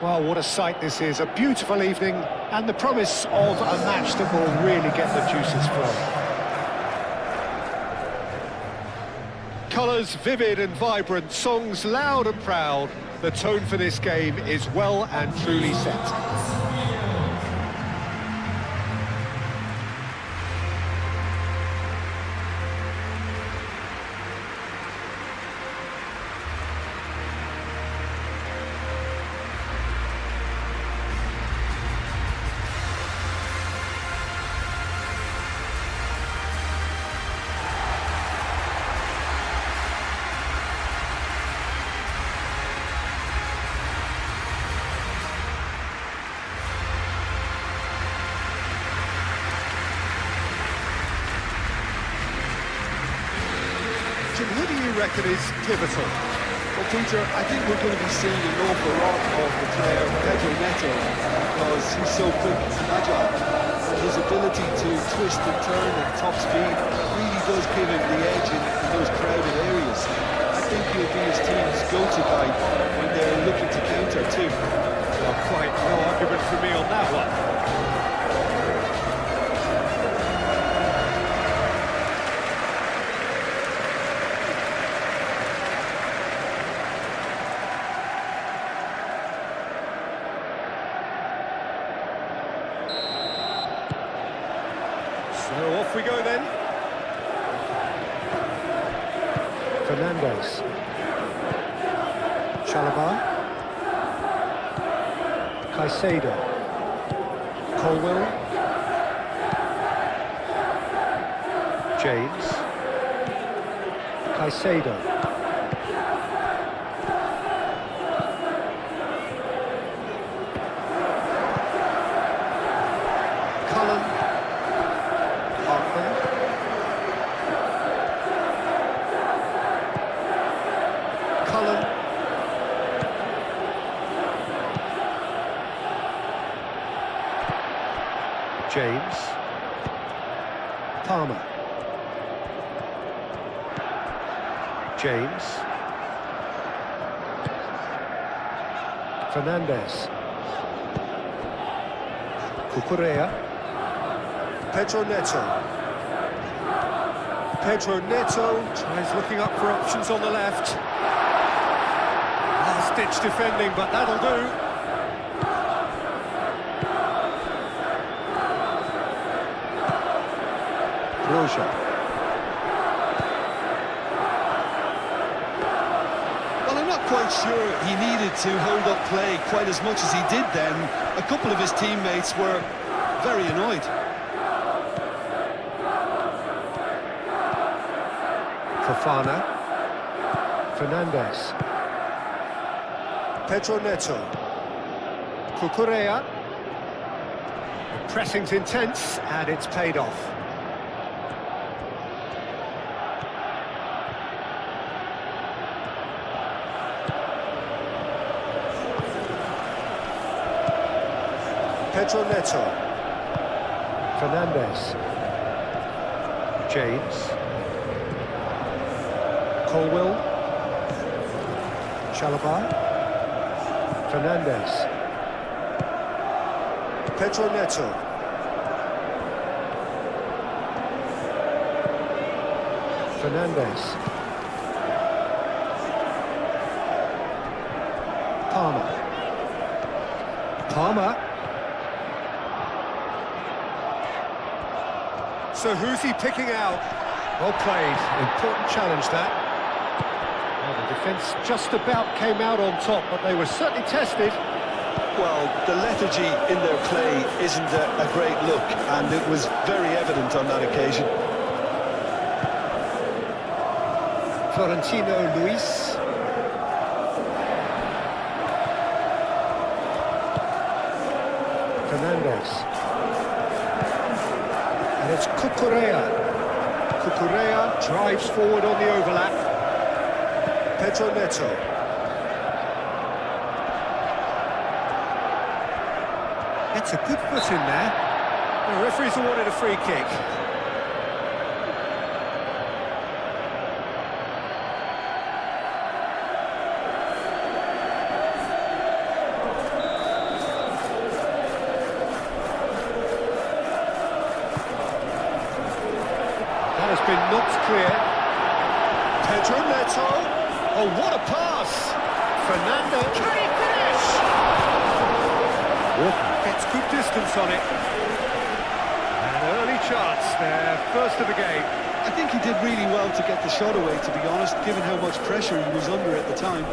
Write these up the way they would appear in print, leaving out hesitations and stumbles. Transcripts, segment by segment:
Well, what a sight this is. A beautiful evening and the promise of a match that will really get the juices flowing. Colours vivid and vibrant, songs loud and proud. The tone for this game is well and truly set. Who do you reckon is pivotal? Well, Peter, I think we're going to be seeing an awful lot of the player Pedro Neto because he's so quick and agile. And his ability to twist and turn at top speed really does give him the edge in those crowded areas. I think he'll be his team's go-to guy when they're looking to counter too. Well, quite no argument for me on that one. So off we go then. Fernandez. Chalobah. Caicedo. Colwill. James. Caicedo. James. Palmer. James. Fernandez. Cucurella. Pedro Neto. Pedro Neto tries looking up for options on the left. Last-ditch defending, but that'll do. Roja. Well, I'm not quite sure he needed to hold up play quite as much as he did then. A couple of his teammates were very annoyed. Fofana. Fernandez. Pedro Neto. Cucurella. The pressing's intense and it's paid off. Pedro Neto. Fernandez. James. Colwill. Chalobah. Fernandez. Pedro Neto. Fernandez. Palmer. Palmer. So who's he picking out? Well played. Important challenge that. Well, the defence just about came out on top, but they were certainly tested. Well, the lethargy in their play isn't a great look, and it was very evident on that occasion. Florentino Luis. Fernandez. And it's Cucurella. Cucurella drives forward on the overlap. Pedro Neto. Gets a good foot in there. The referee's awarded a free kick. been knocked clear. Pedro Neto. Oh, what a pass! Fernando. Can he finish? Walker gets good distance on it. An early chance there, first of the game. I think he did really well to get the shot away, to be honest, given how much pressure he was under at the time.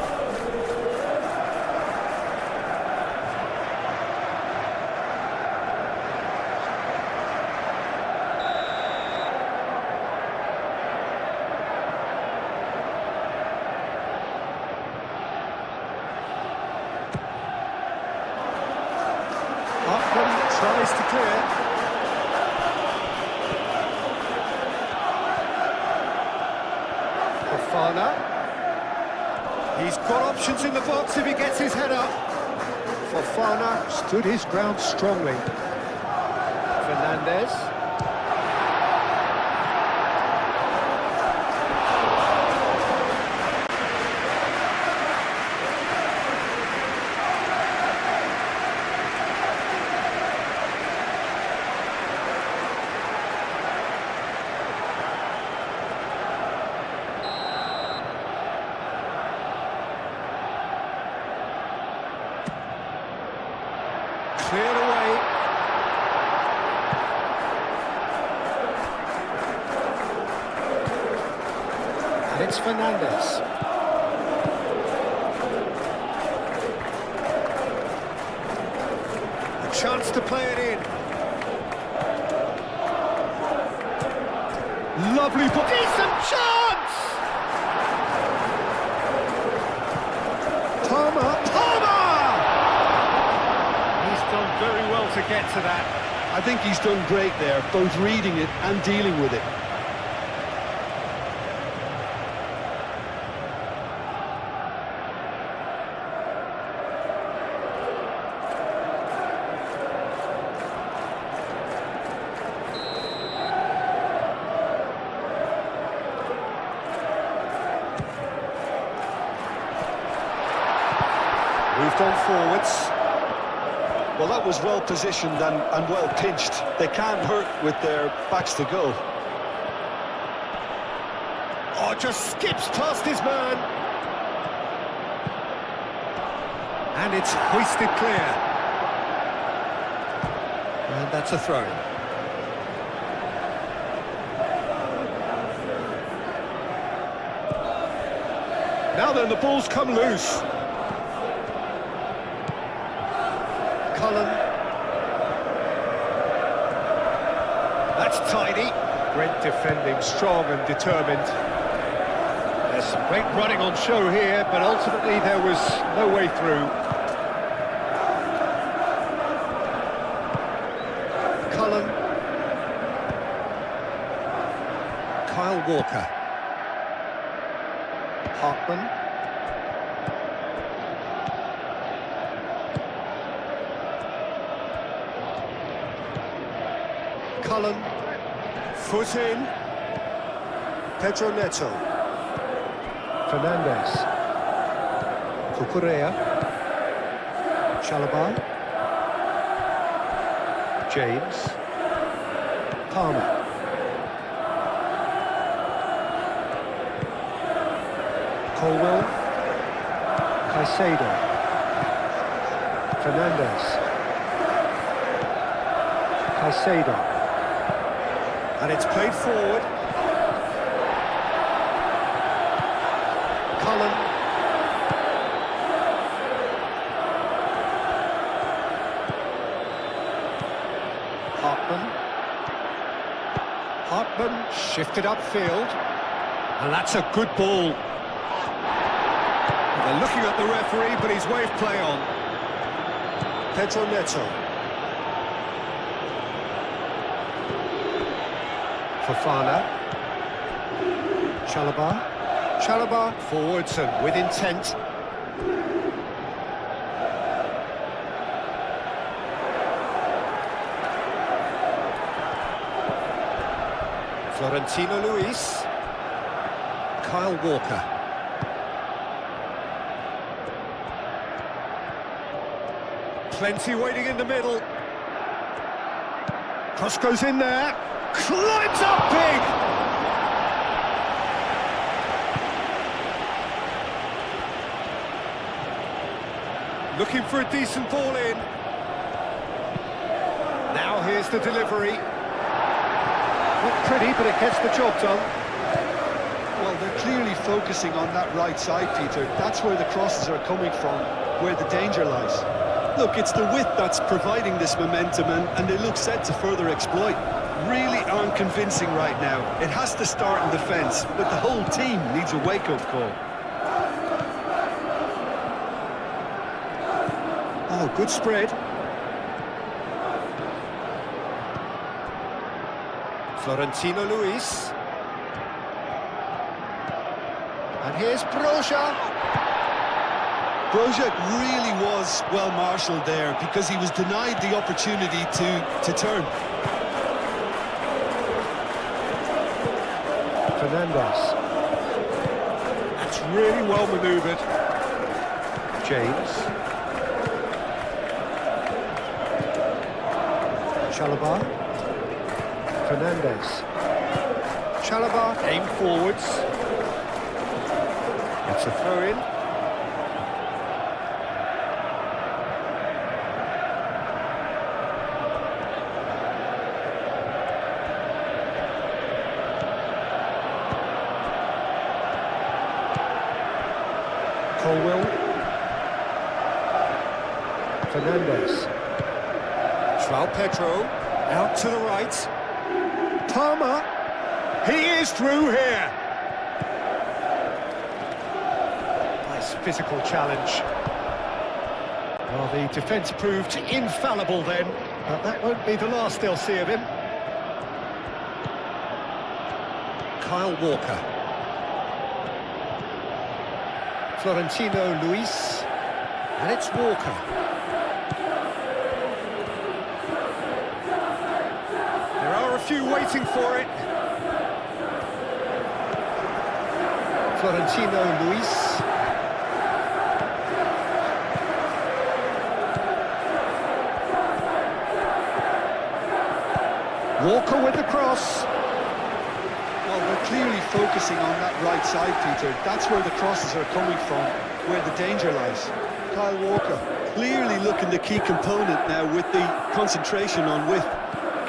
Tries to clear. Fofana. He's got options in the box if he gets his head up. Fofana stood his ground strongly. Fernandez. Cleared away. And it's Fernandez. A chance to play it in. Lovely ball. Decent chance! Palmer. Done very well to get to that. I think he's done great there, both reading it and dealing with it. Moved on forwards. Well, that was well positioned and well pinched. They can't hurt with their backs to go. Oh, just skips past his man. And it's hoisted clear. And that's a throw. Now then, the ball's come loose. Cullen. That's tidy. Great defending, strong and determined. There's some great running on show here, but ultimately there was no way through. Cullen. Kyle Walker. Hartman. Cullen, foot in, Pedro Neto, Fernandez, Cucurella, Chalobah, James, Palmer, Colwell, Caicedo, Fernandez, Caicedo. And it's played forward. Cullen. Hartman shifted upfield. And that's a good ball. They're looking at the referee, but he's waved play on. Pedro Neto. Fofana. Chalobah forwards and with intent. Florentino Luis. Kyle Walker. Plenty waiting in the middle. Cross goes in there. Climbs up big! Looking for a decent ball in. Now here's the delivery. Not pretty, but it gets the job done. Well, they're clearly focusing on that right side, Peter. That's where the crosses are coming from, where the danger lies. Look, it's the width that's providing this momentum, and they look set to further exploit. Really aren't convincing right now. It has to start in defence, but the whole team needs a wake-up call. Oh, good spread. Florentino Luis. And here's Broja. Broja really was well marshalled there because he was denied the opportunity to turn. Fernandez. That's really well manoeuvred. James. Chalobah. Fernandez. Chalobah, aim forwards. It's a throw-in. Colwell. Fernandez. João Pedro. Out to the right. Palmer. He is through here. Nice physical challenge. Well, the defence proved infallible then, but that won't be the last they'll see of him. Kyle Walker. Florentino Luis. And it's Walker. There are a few waiting for it. Florentino Luis. Walker with the cross. Well, they're clearly focusing on that right side, Peter. That's where the crosses are coming from, where the danger lies. Kyle Walker clearly looking the key component now with the concentration on width.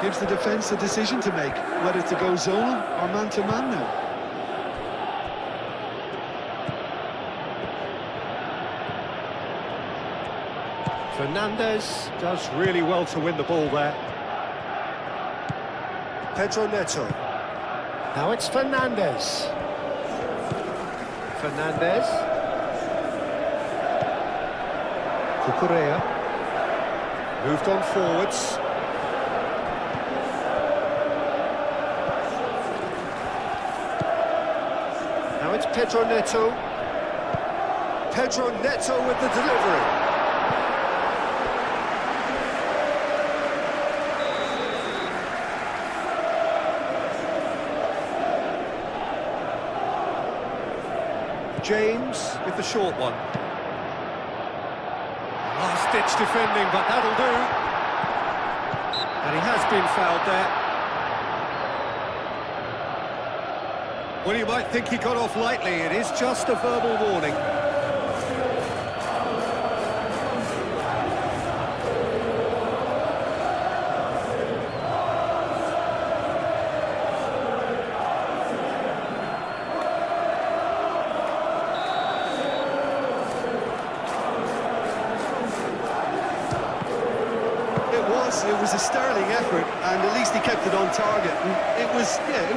Gives the defence a decision to make, whether to go zonal or man-to-man now. Fernandez does really well to win the ball there. Pedro Neto. Now it's Fernandez. Fernandez. Cucurella. Moved on forwards. Now it's Pedro Neto. Pedro Neto with the delivery. James with the short one. Last-ditch defending, but that'll do. And he has been fouled there. Well, you might think he got off lightly. It is just a verbal warning. It was a sterling effort, and at least he kept it on target. And it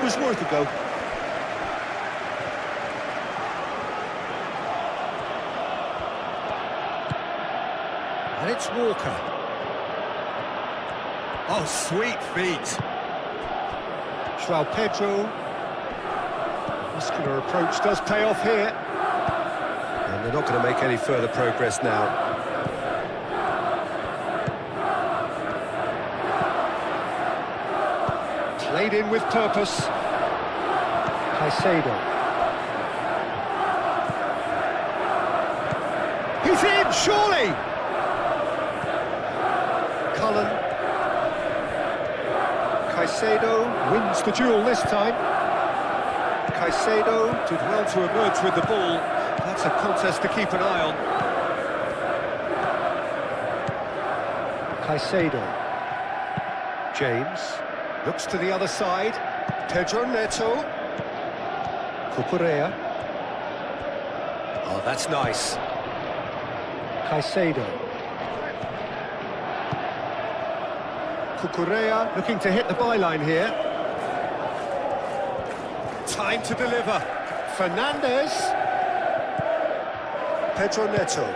was worth a go. And it's Walker. Oh, sweet feet. João Pedro. Muscular approach does pay off here. And they're not going to make any further progress now. Played in with purpose. Caicedo. He's in, surely! Cullen. Caicedo wins the duel this time. Caicedo did well to emerge with the ball. That's a contest to keep an eye on. Caicedo. James. Looks to the other side. Pedro Neto. Cucurella. Oh, that's nice. Caicedo. Cucurella looking to hit the byline here. Time to deliver. Fernandez. Pedro Neto.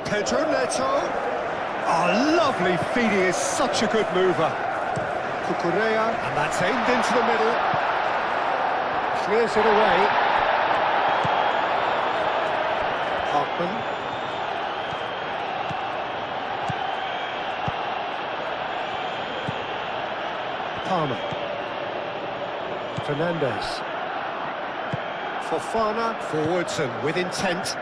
Pedro Neto. Oh, lovely feed. He is such a good mover. Cucurella, and that's aimed into the middle. Clears it away. Hartman. Palmer. Fernandez. Fofana forwards and with intent.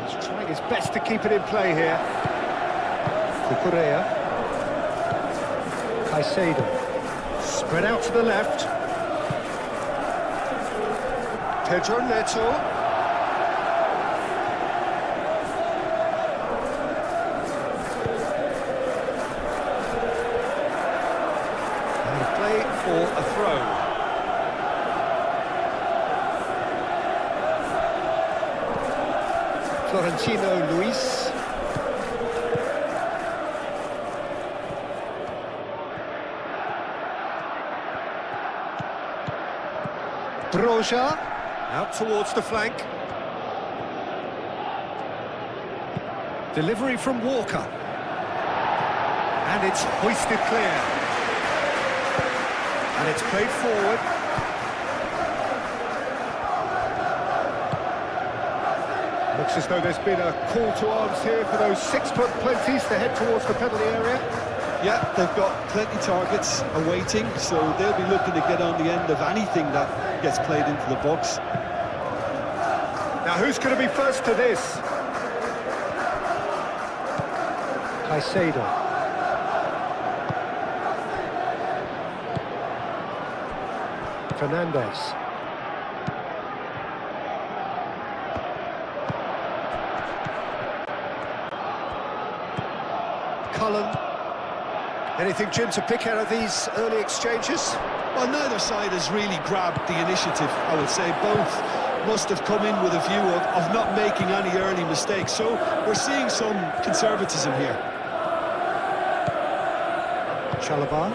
He's trying his best to keep it in play here. Cucurella. Caicedo. Spread out to the left. Pedro Neto. And play for a throw. Florentino Luis. Broja, out towards the flank. Delivery from Walker. And it's hoisted clear. And it's played forward. Looks as though there's been a call to arms here for those 6-foot plenties to head towards the penalty area. Yeah, they've got plenty targets awaiting, so they'll be looking to get on the end of anything that gets played into the box. Now, who's going to be first to this? Caicedo. Fernandez. Cullen. Anything, Jim, to pick out of these early exchanges? Well, neither side has really grabbed the initiative, I would say. Both must have come in with a view of not making any early mistakes. So we're seeing some conservatism here. Chalobah.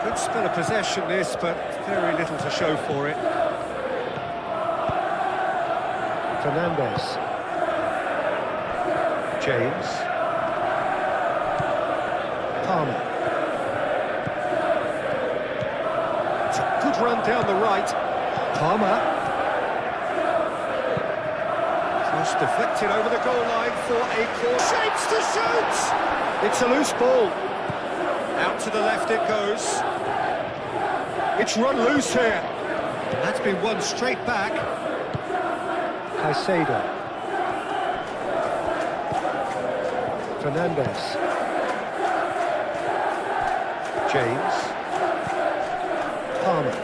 Good spell of possession this, but very little to show for it. Fernandez. James. Palmer. It's a good run down the right. Palmer. Cross deflected over the goal line for a corner. Shapes to shoot! It's a loose ball. Out to the left it goes. It's run loose here. And that's been won straight back. Caicedo. Fernandez. James. Palmer.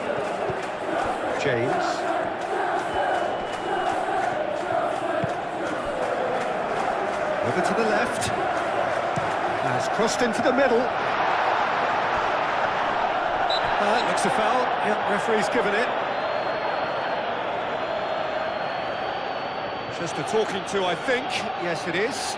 James. Over to the left. Has crossed into the middle. Looks a foul. Yep, referee's given it. Just a talking to, I think. Yes, it is.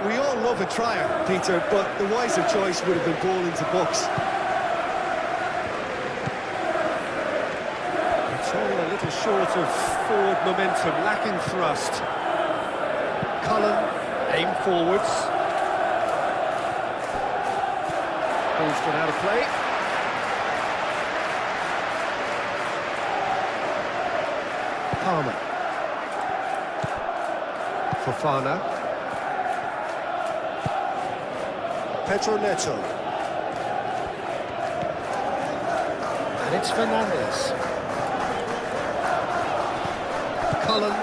We all love a trier, Peter, but the wiser choice would have been ball into box. It's all a little short of forward momentum, lacking thrust. Cullen, aim forwards. Ball's gone out of play. Palmer. Fofana. Pedro Neto. And it's Fernandes. Cullen.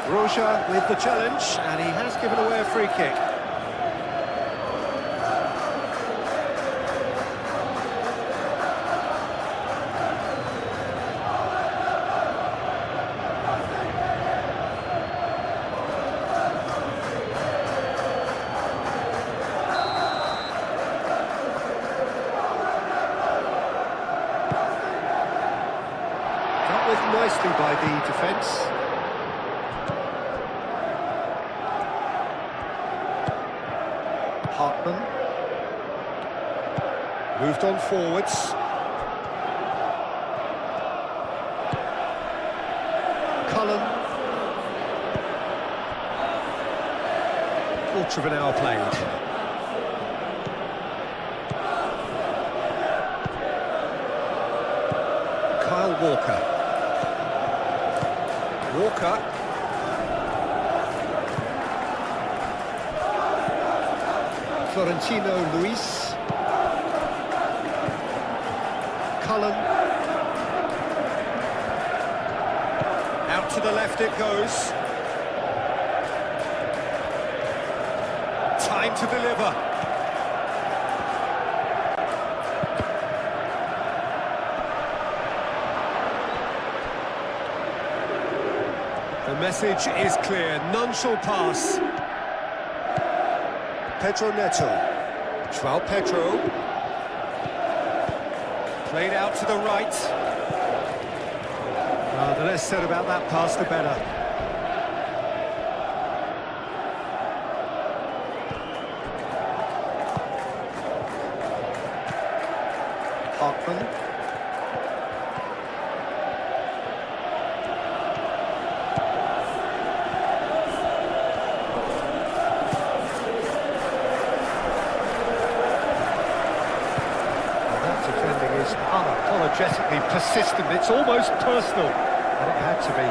Roja with the challenge, and he has given away a free kick. Dealt with nicely by the defence. Hartman. Moved on forwards. Cullen. Quarter of an hour played. Kyle Walker. Walker. Florentino Luis. Cullen. Out to the left it goes. Time to deliver. The message is clear, none shall pass. Pedro Neto. João Pedro. Played out to the right. The less said about that pass, the better. Hartman. Unapologetically persistent, it's almost personal, and it had to be.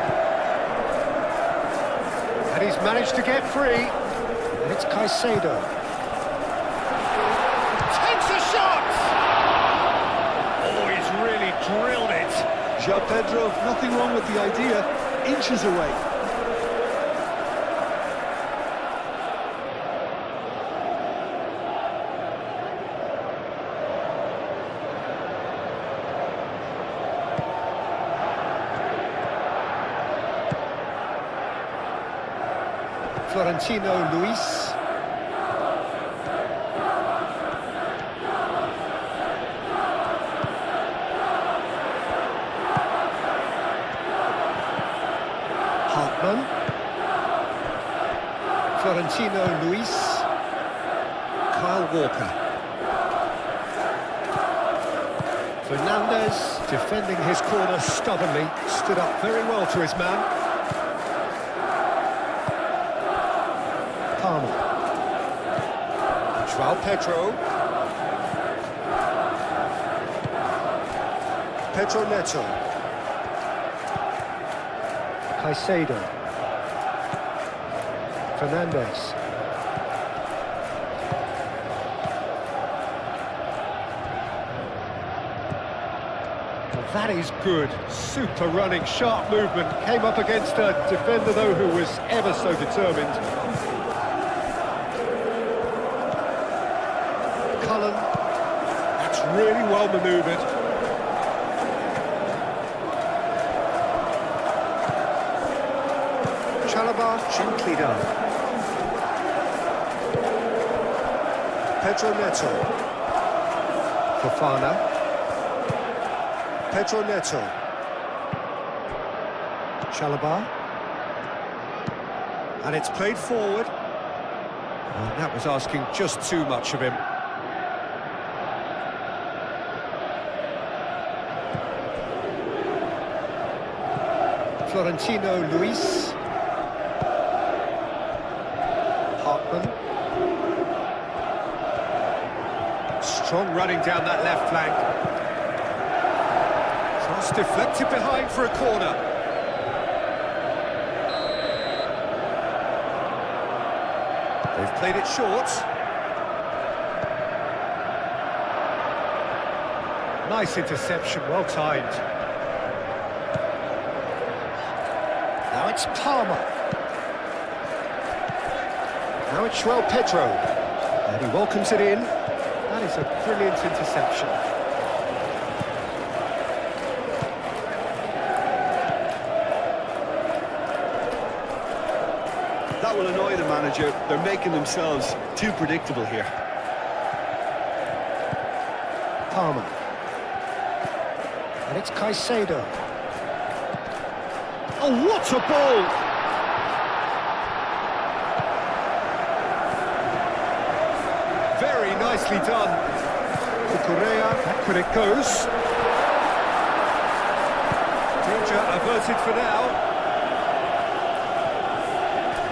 And he's managed to get free, and it's Caicedo. Takes a shot! Oh, he's really drilled it. João Pedro, nothing wrong with the idea, inches away. Florentino Luis. Hartman. Florentino Luis. Kyle Walker. Fernandes, defending his corner stubbornly, stood up very well to his man. João Pedro. Pedro Neto. Caicedo. Fernandes. Well, that is good. Super running, sharp movement. Came up against a defender, though, who was ever so determined. Cullen, that's really well manoeuvred. Chalobah gently done. Pedro Neto. Fofana. Pedro Neto. Chalobah. And it's played forward. And that was asking just too much of him. Florentino Luis. Hartman. Strong running down that left flank. Cross deflected behind for a corner. They've played it short. Nice interception, well timed. Now it's Palmer. Now it's Pedro. And he welcomes it in. That is a brilliant interception. That will annoy the manager. They're making themselves too predictable here. Palmer. And it's Caicedo. Oh, what a ball! Very nicely done. Correa, back when it goes. Danger averted for now.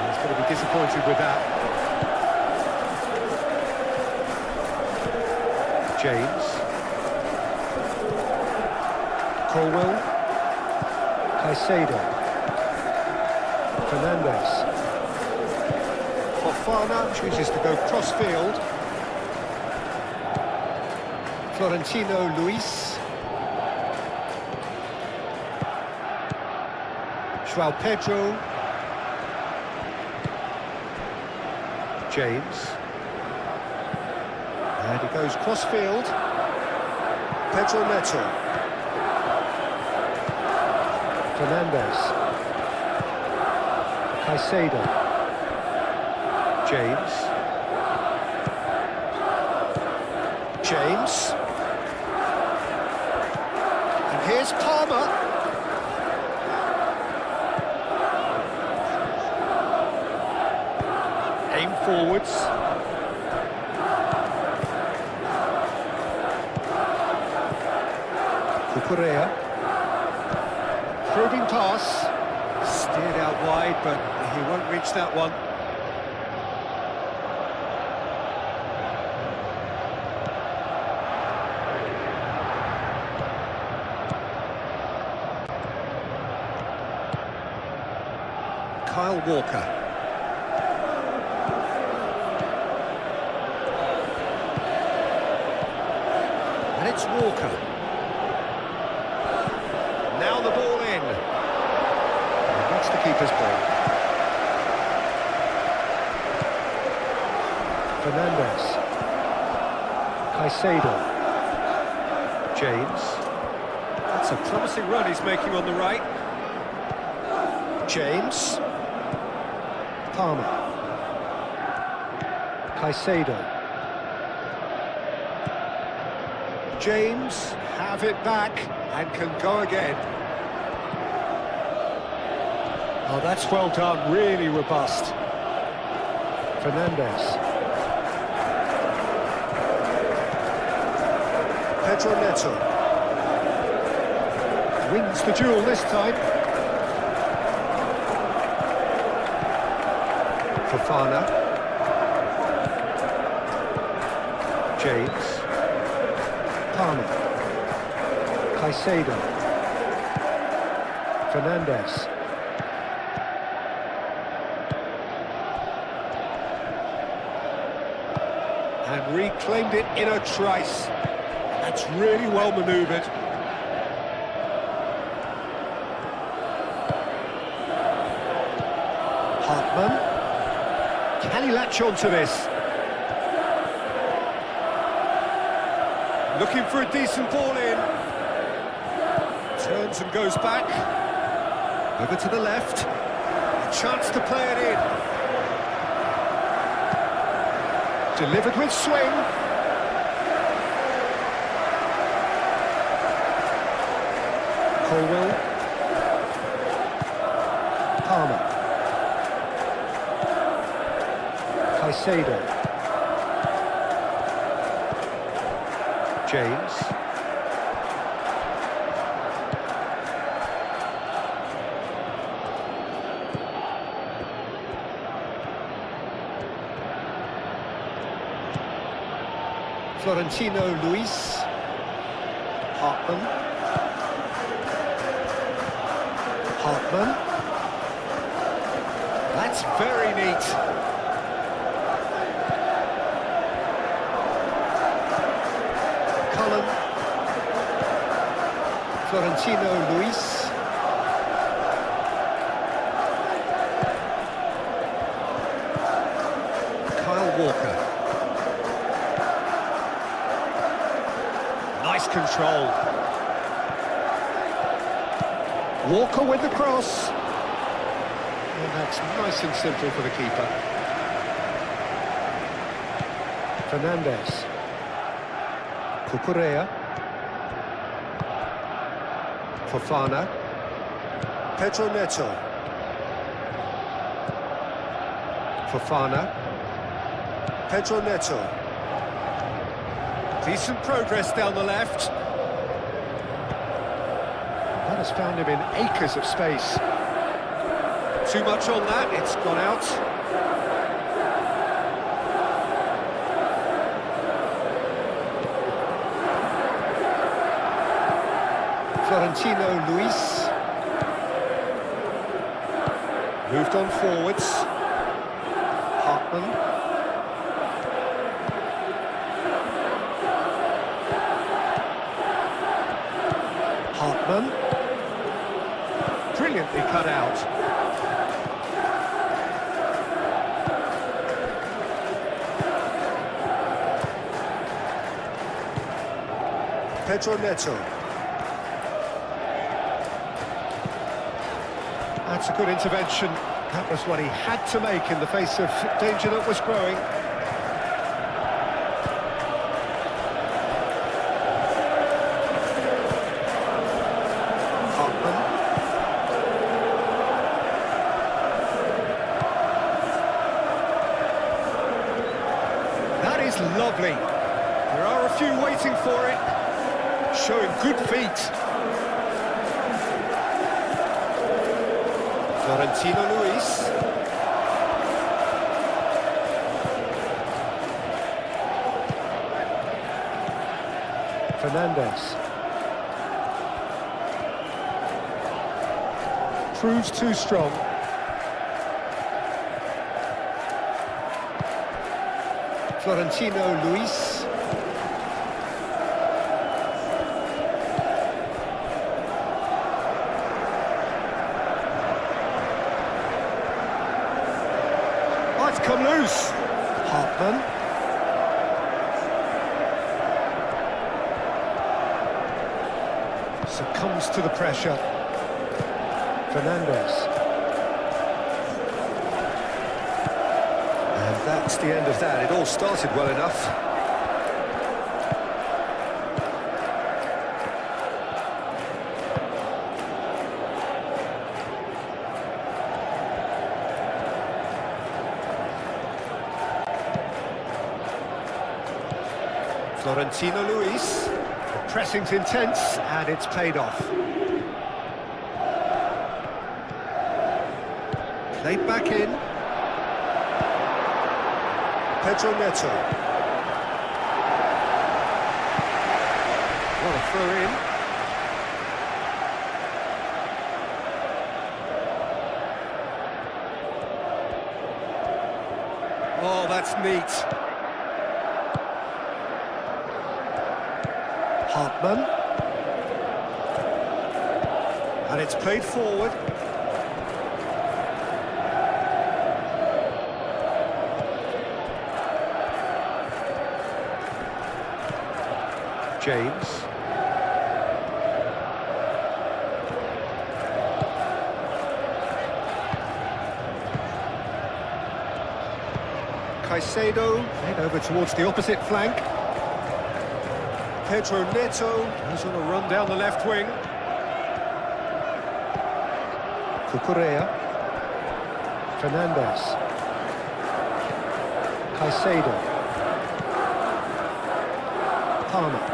He's going to be disappointed with that. James. Colwell. Caicedo. Fernandez. Fofana chooses to go cross-field. Florentino Luis. João Pedro. James. And he goes cross-field. Pedro Neto. Fernandez. Caicedo. James. James. And here's Palmer. Aim forwards. Correa. Probing pass. Steered out wide, but he won't reach that one. Kyle Walker. And it's Walker. Now the ball in. And that's the keeper's ball. Fernandez. Caicedo. James. That's a promising run he's making on the right. James. Palmer. Caicedo. James have it back and can go again. Oh, that's well done, really robust. Fernandez. Pedro Neto. Wins the duel this time. Fofana. James. Palmer. Caicedo. Fernandez. And reclaimed it in a trice. That's really well manoeuvred. Hartman. Can he latch on to this? Looking for a decent ball in. Turns and goes back. Over to the left. A chance to play it in. Delivered with swing. Colwell. Palmer. Caicedo. James. Florentino Luis. Hartman. Hartman. That's very neat. Florentino Luis. Kyle Walker. Nice control. Walker with the cross. And that's nice and simple for the keeper. Fernandez. Cucurella. Fofana. Pedro Neto. Fofana. Pedro Neto. Decent progress down the left. That has found him in acres of space. Too much on that, it's gone out. Florentino Luis. Moved on forwards. Hartman. Hartman. Brilliantly cut out. Pedro Neto. That's a good intervention. That was what he had to make in the face of danger that was growing. Hartman. That is lovely. There are a few waiting for it. Showing good feet. Florentino Luis. Fernandez. Proves too strong. Florentino Luis. Come loose. Hartman. Succumbs to the pressure. Fernandez. And that's the end of that. It all started well enough. Florentino Luis, the pressing's intense and it's paid off. Played back in. Pedro Neto. What a throw in. Oh, that's neat. Hartman. And it's played forward. James. Caicedo, head over towards the opposite flank. Pedro Neto goes on a run down the left wing. Cucurella. Fernandez. Caicedo. Palmer.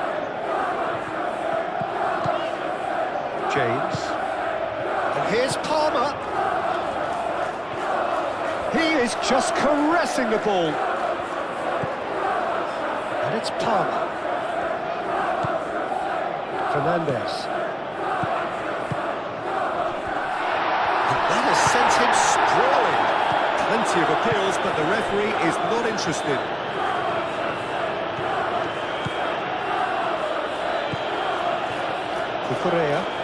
James. And here's Palmer. He is just caressing the ball. And it's Palmer. Fernandez. That has sent him sprawling. Plenty of appeals, but the referee is not interested. Cucurella.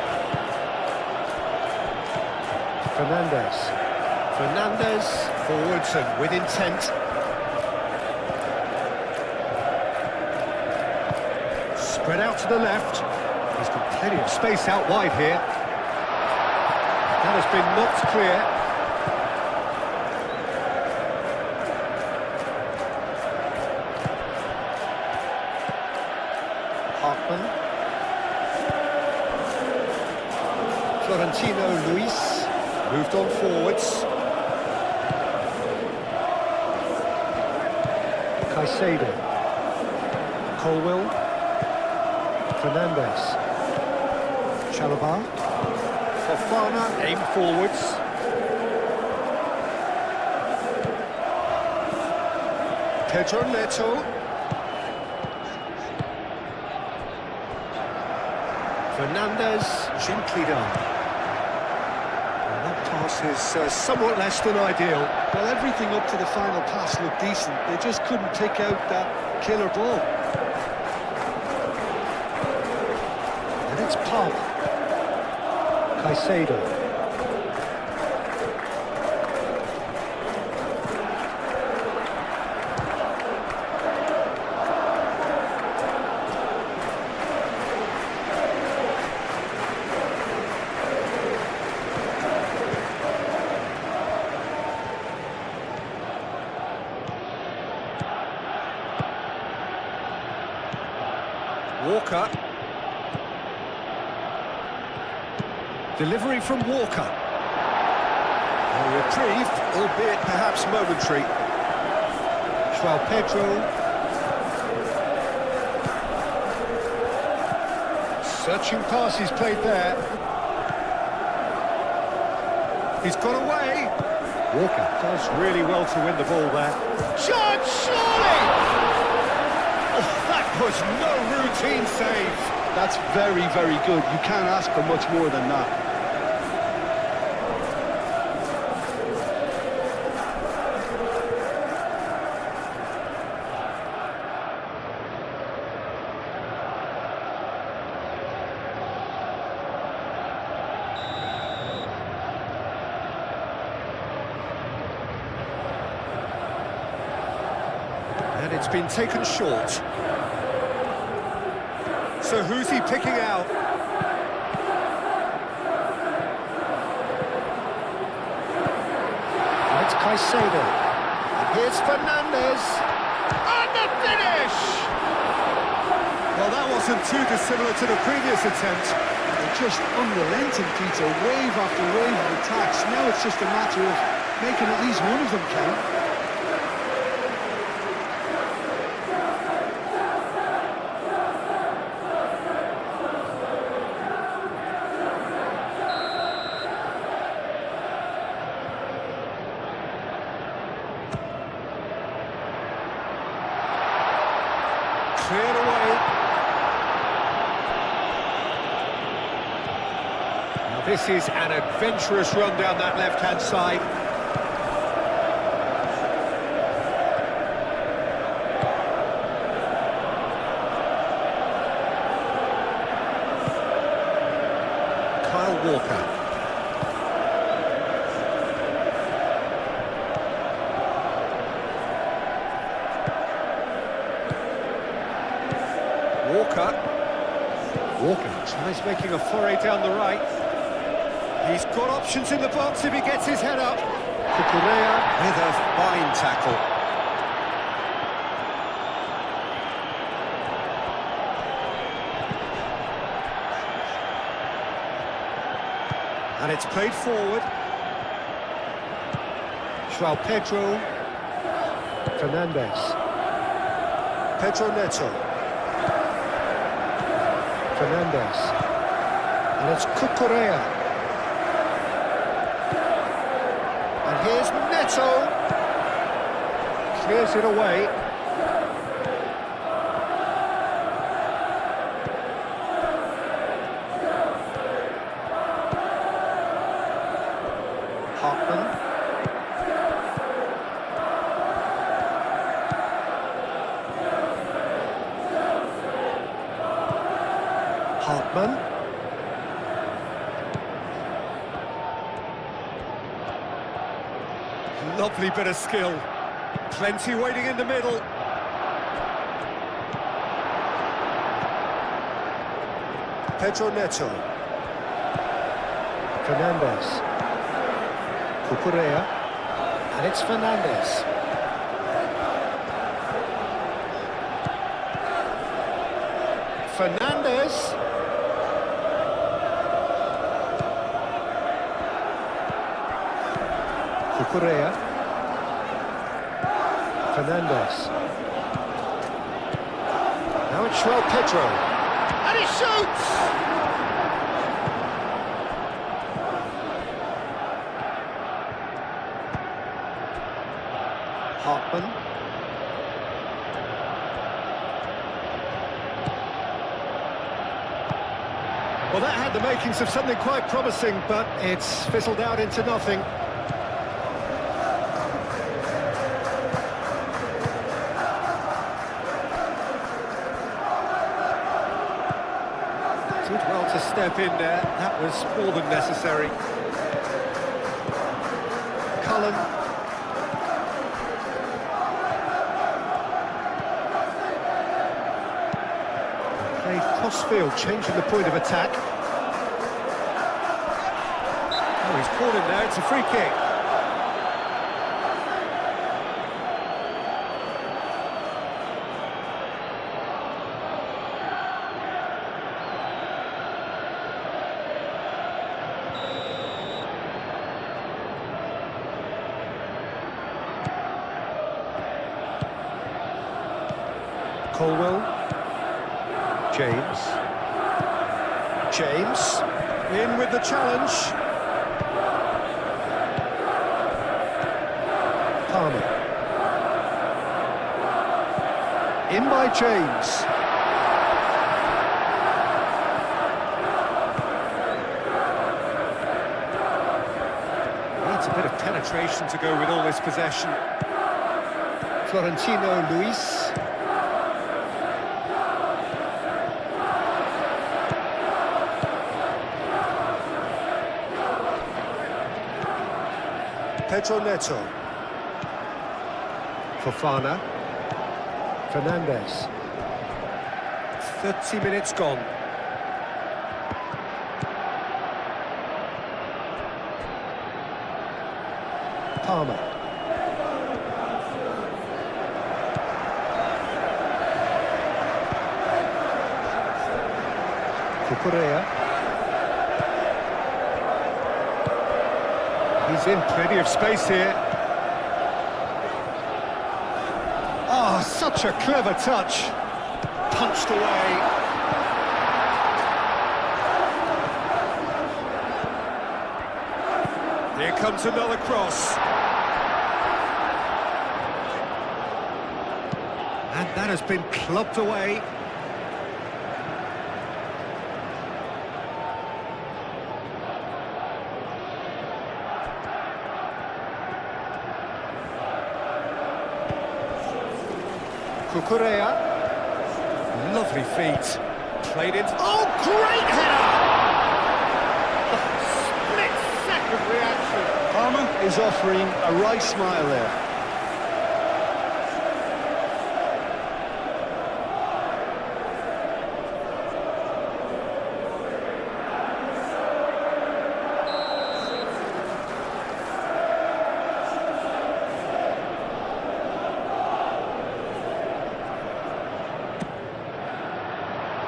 Fernandez. Fernandez forwards and with intent. Spread out to the left. He's got plenty of space out wide here. That has been knocked clear. Hartman. Florentino Luis moved on forwards. Caicedo. Colwell. Fernandez. Chalobah. Fofana aim forwards. Pedro Neto. Fernandez, gently done. And that pass is somewhat less than ideal. Well, everything up to the final pass looked decent. They just couldn't pick out that killer ball. And it's Palmer. Caicedo. Walker. Delivery from Walker. A reprieve, albeit perhaps momentary. João Pedro. Searching pass he's played there. He's got away. Walker does really well to win the ball there. Chance, surely! Oh, that was no routine save. That's very, very good. You can't ask for much more than that. And it's been taken short. So who's he picking out? It's Caicedo. Here's Fernandez. And the finish! Well, that wasn't too dissimilar to the previous attempt. They're just unrelenting, Peter. Wave after wave of attacks. Now it's just a matter of making at least one of them count. Cleared away. Now this is an adventurous run down that left-hand side. Kyle Walker. Walker tries making a foray down the right. He's got options in the box if he gets his head up. Cucurella with a fine tackle. And it's played forward. João Pedro. Fernandez. Pedro Neto. Fernandez. And it's Cucurella. And here's Neto. Clears it away. Hartman. Lovely bit of skill. Plenty waiting in the middle. Pedro Neto. Fernandes. Cucurella. And it's Fernandes. Fernandes. Cucurella. Fernandes. Now it's João Pedro. And he shoots! Hartman. Well, that had the makings of something quite promising, but it's fizzled out into nothing. Did well to step in there. That was more than necessary. Cullen. Played cross-field, changing the point of attack. Oh, he's caught him there. It's a free kick. Colwell. James. James. In with the challenge. Palmer. In by James. Needs a bit of penetration to go with all this possession. Florentino Luis. Pedro Neto. Fofana. Fernandes. 30 minutes gone. Palmer. Cucurella. He's in plenty of space here. Oh, such a clever touch. Punched away. Here comes another cross. And that has been clubbed away. Cucurella. Lovely feet. Played into... Oh, great header! Split-second reaction. Palmer is offering a right smile there.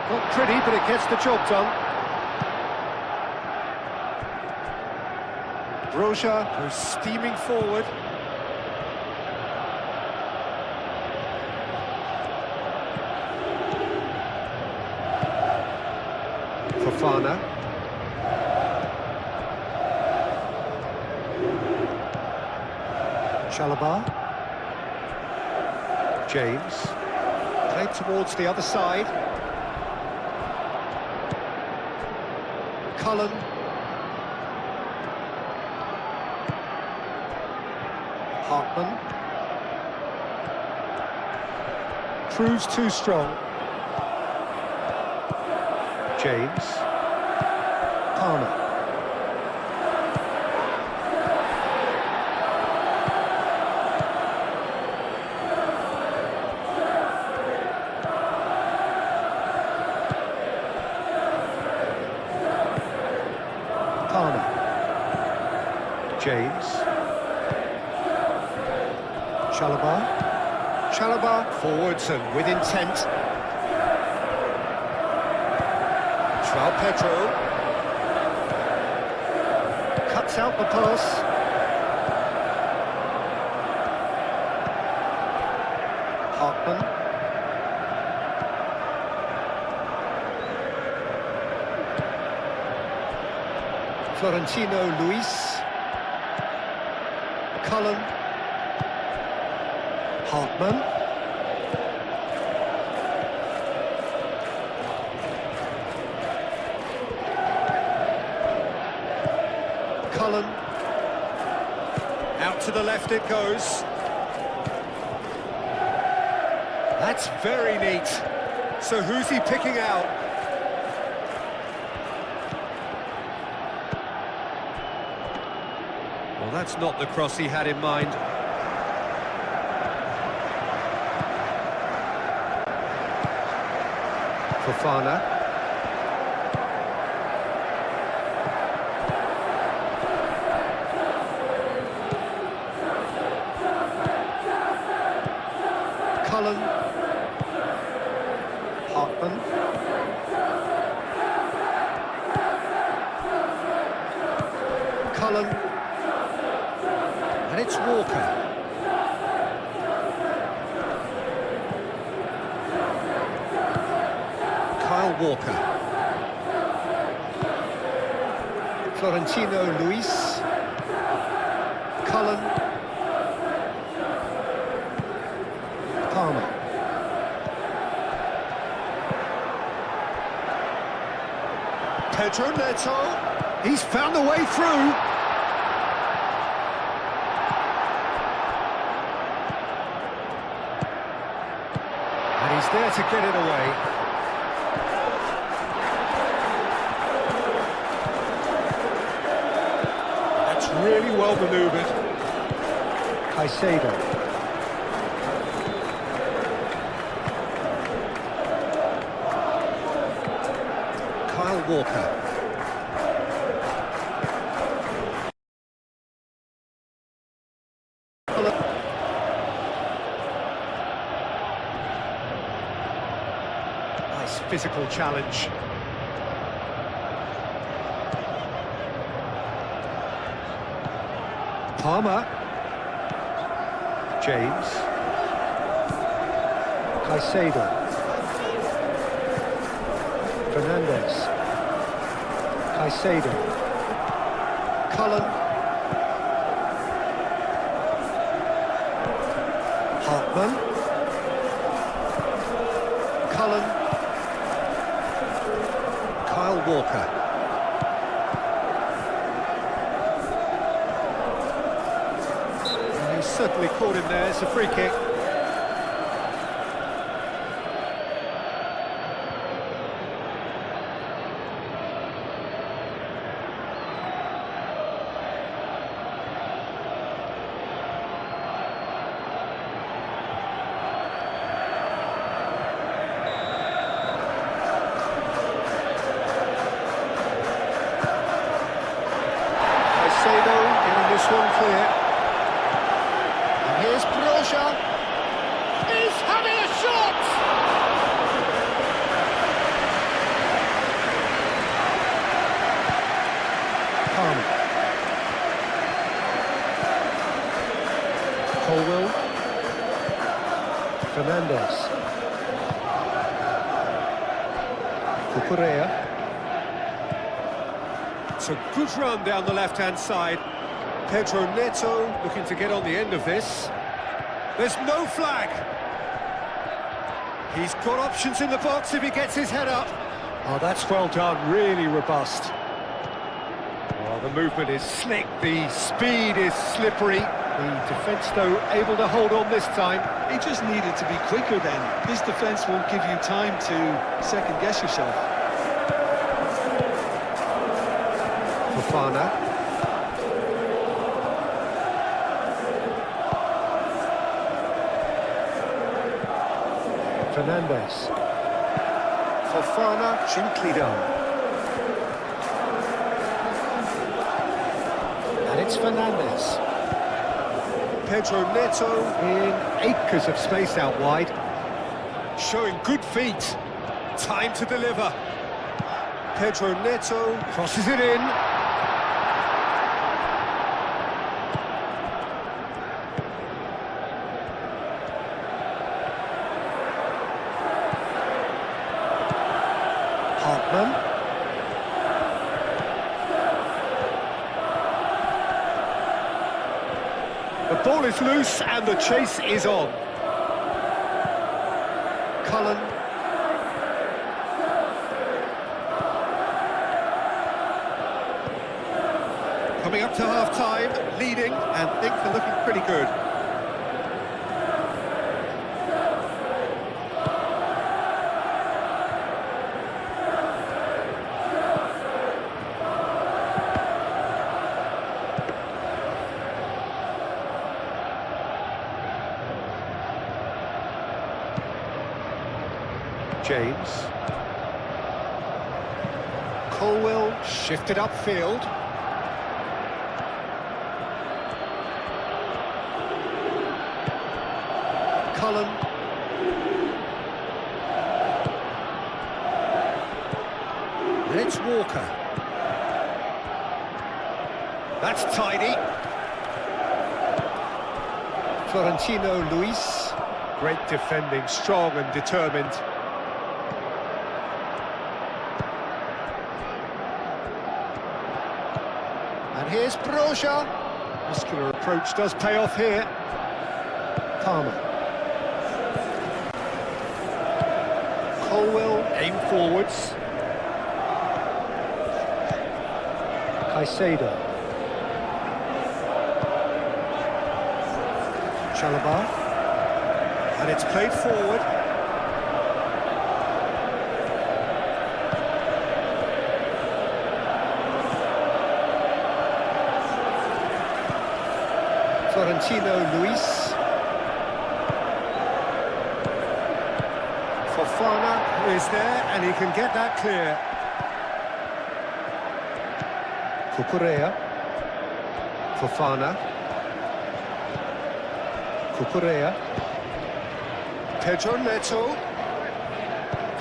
Not pretty, but it gets the job done. Broja goes steaming forward. Fofana. Chalobah. James. Played towards the other side. Cullen. Hartman. Proves too strong. James. Palmer. James. Chalobah forwards and with intent. João Pedro cuts out the pass. Hartman. Florentino Luis. Cullen. Hartman. Cullen. Out to the left it goes. That's very neat. So who's he picking out? Well, that's not the cross he had in mind. Fofana. Cullen. Hartman. Cullen. And it's Walker. Walker. Florentino Luis. Cullen. Palmer. Pedro Neto. He's found a way through. And he's there to get it away. Really well manoeuvred. Caicedo. Kyle Walker. Nice physical challenge. Palmer. James. Caicedo. Fernandez. Caicedo. Cullen. Hartman. Cullen. Kyle Walker. Certainly caught him there. It's a free kick. Caicedo getting this one clear. Here's Broja. He's having a shot! Palmer. Colwell. Fernandez. Cucurella. It's a good run down the left-hand side. Pedro Neto looking to get on the end of this. There's no flag. He's got options in the box if he gets his head up. Oh, that's well done, really robust. Oh, the movement is slick, the speed is slippery. The defence, though, able to hold on this time. He just needed to be quicker then. This defence won't give you time to second-guess yourself. Fofana. Fernandez. Fofana, gently done. And It's Fernandes. Pedro Neto in acres of space out wide. Showing good feet. Time to deliver. Pedro Neto crosses it in. Hartman. The ball is loose and the chase is on. Cullen. Coming up to half-time, leading, and things are looking pretty good. James. Colwell shifted upfield. Cullen. And it's Walker. That's tidy. Florentino Luis. Great defending, strong and determined. And here's Broja. Muscular approach does pay off here. Palmer. Colwell, aim forwards. Caicedo. Chalobah. And it's played forward. Florentino Luis. Fofana is there and he can get that clear. Cucurella. Fofana. Cucurella. Pedro Neto.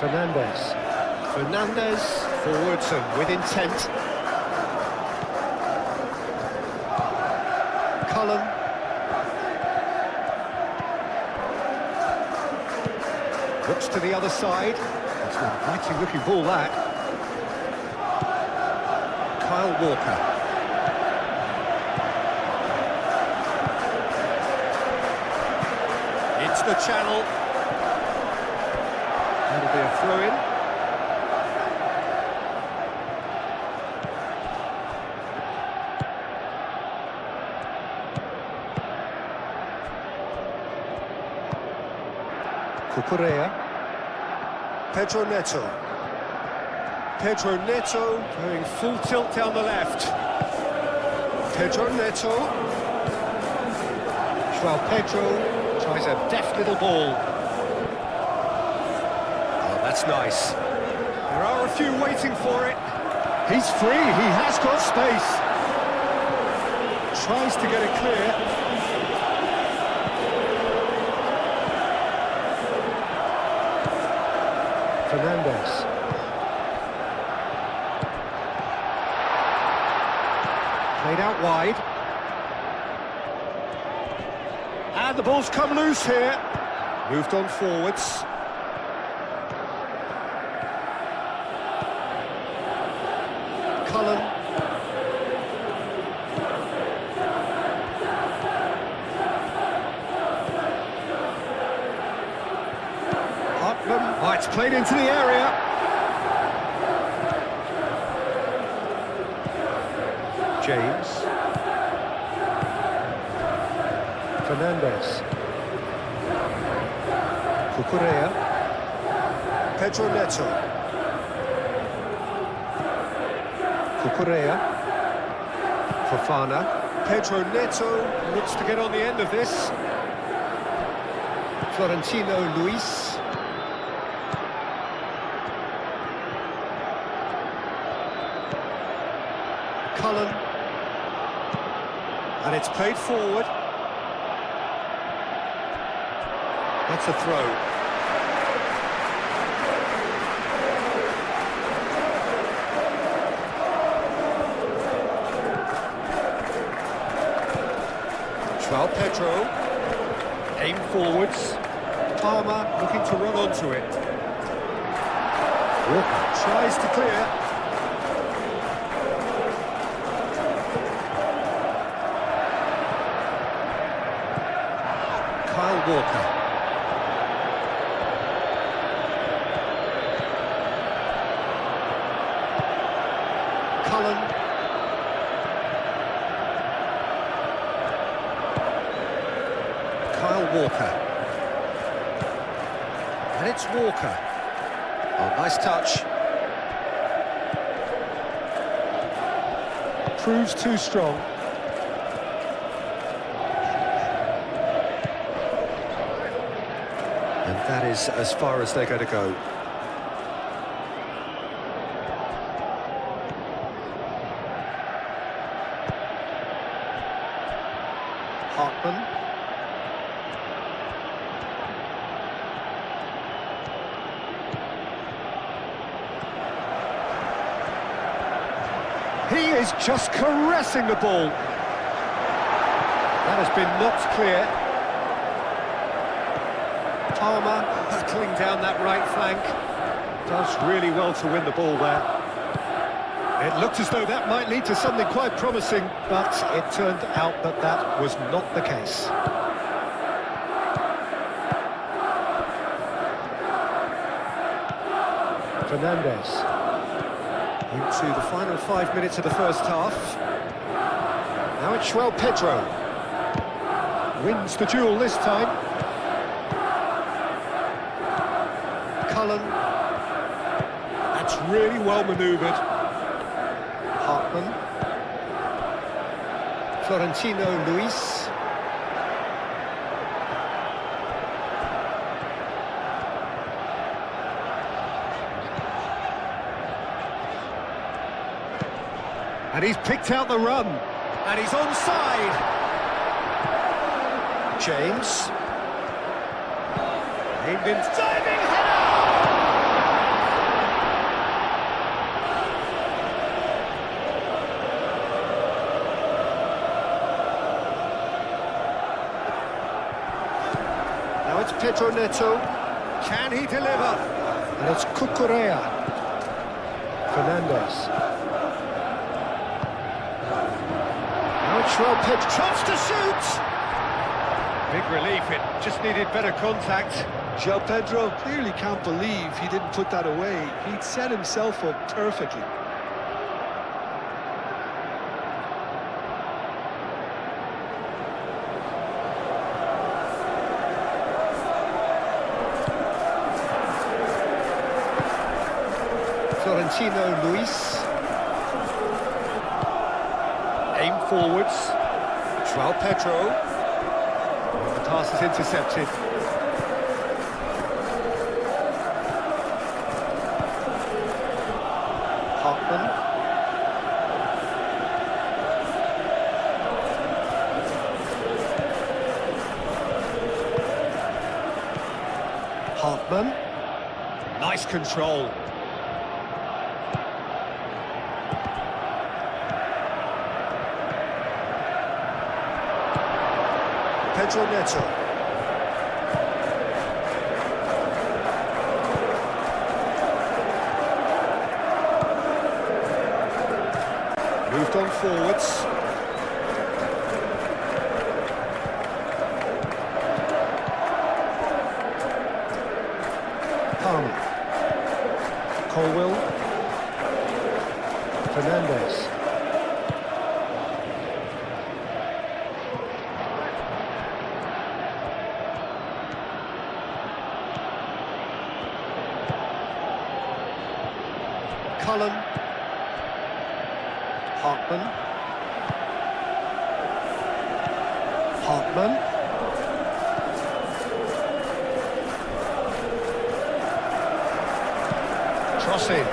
Fernandes. Fernandes forwards and with intent. Cullen. Looks to the other side. It's an inviting looking ball, that. Kyle Walker. It's the channel. That'll be a throw-in. Cucurella. Pedro Neto. Pedro Neto going full tilt down the left. Pedro Neto. João Pedro tries a deft little ball. Oh, that's nice. There are a few waiting for it. He's free, he has got space. Tries to get it clear. Fernandes. Played out wide. And the ball's come loose here. Moved on forwards. Cullen. Oh, it's played into the area. James. Fernandes. Cucurella. Pedro Neto. Cucurella. Fofana. Pedro Neto looks to get on the end of this. Florentino Luis. Cullen. And it's played forward. That's a throw. João Pedro. Aim forwards. Palmer looking to run onto it. Walker tries to clear. Kyle Walker. Cullen. Kyle Walker. And it's Walker. Oh, nice touch. Proves too strong. And that is as far as they're going to go. Hartman. He is just caressing the ball. That has been knocked clear. Palmer battling down that right flank. Does really well to win the ball there. It looked as though that might lead to something quite promising, but it turned out that that was not the case. Fernandes. Into the final 5 minutes of the first half. Now it's João Pedro. Wins the duel this time. Cullen. That's really well manoeuvred. Hartman. Florentino Luis. And he's picked out the run. And he's onside. James. Aimed in. Diving header! Now it's Pedro Neto. Can he deliver? And it's Cucurella. Fernandes. João Pedro, chance to shoot! Big relief, it just needed better contact. João Pedro clearly can't believe he didn't put that away. He'd set himself up perfectly. Florentino Luis. Aim forwards. João Pedro. The pass is intercepted. Hartman. Hartman. Nice control. Pedro Neto. Moved on forwards. Palmer. Colwell. Fernandes. Cullen. Hartman. Hartman. Crossing.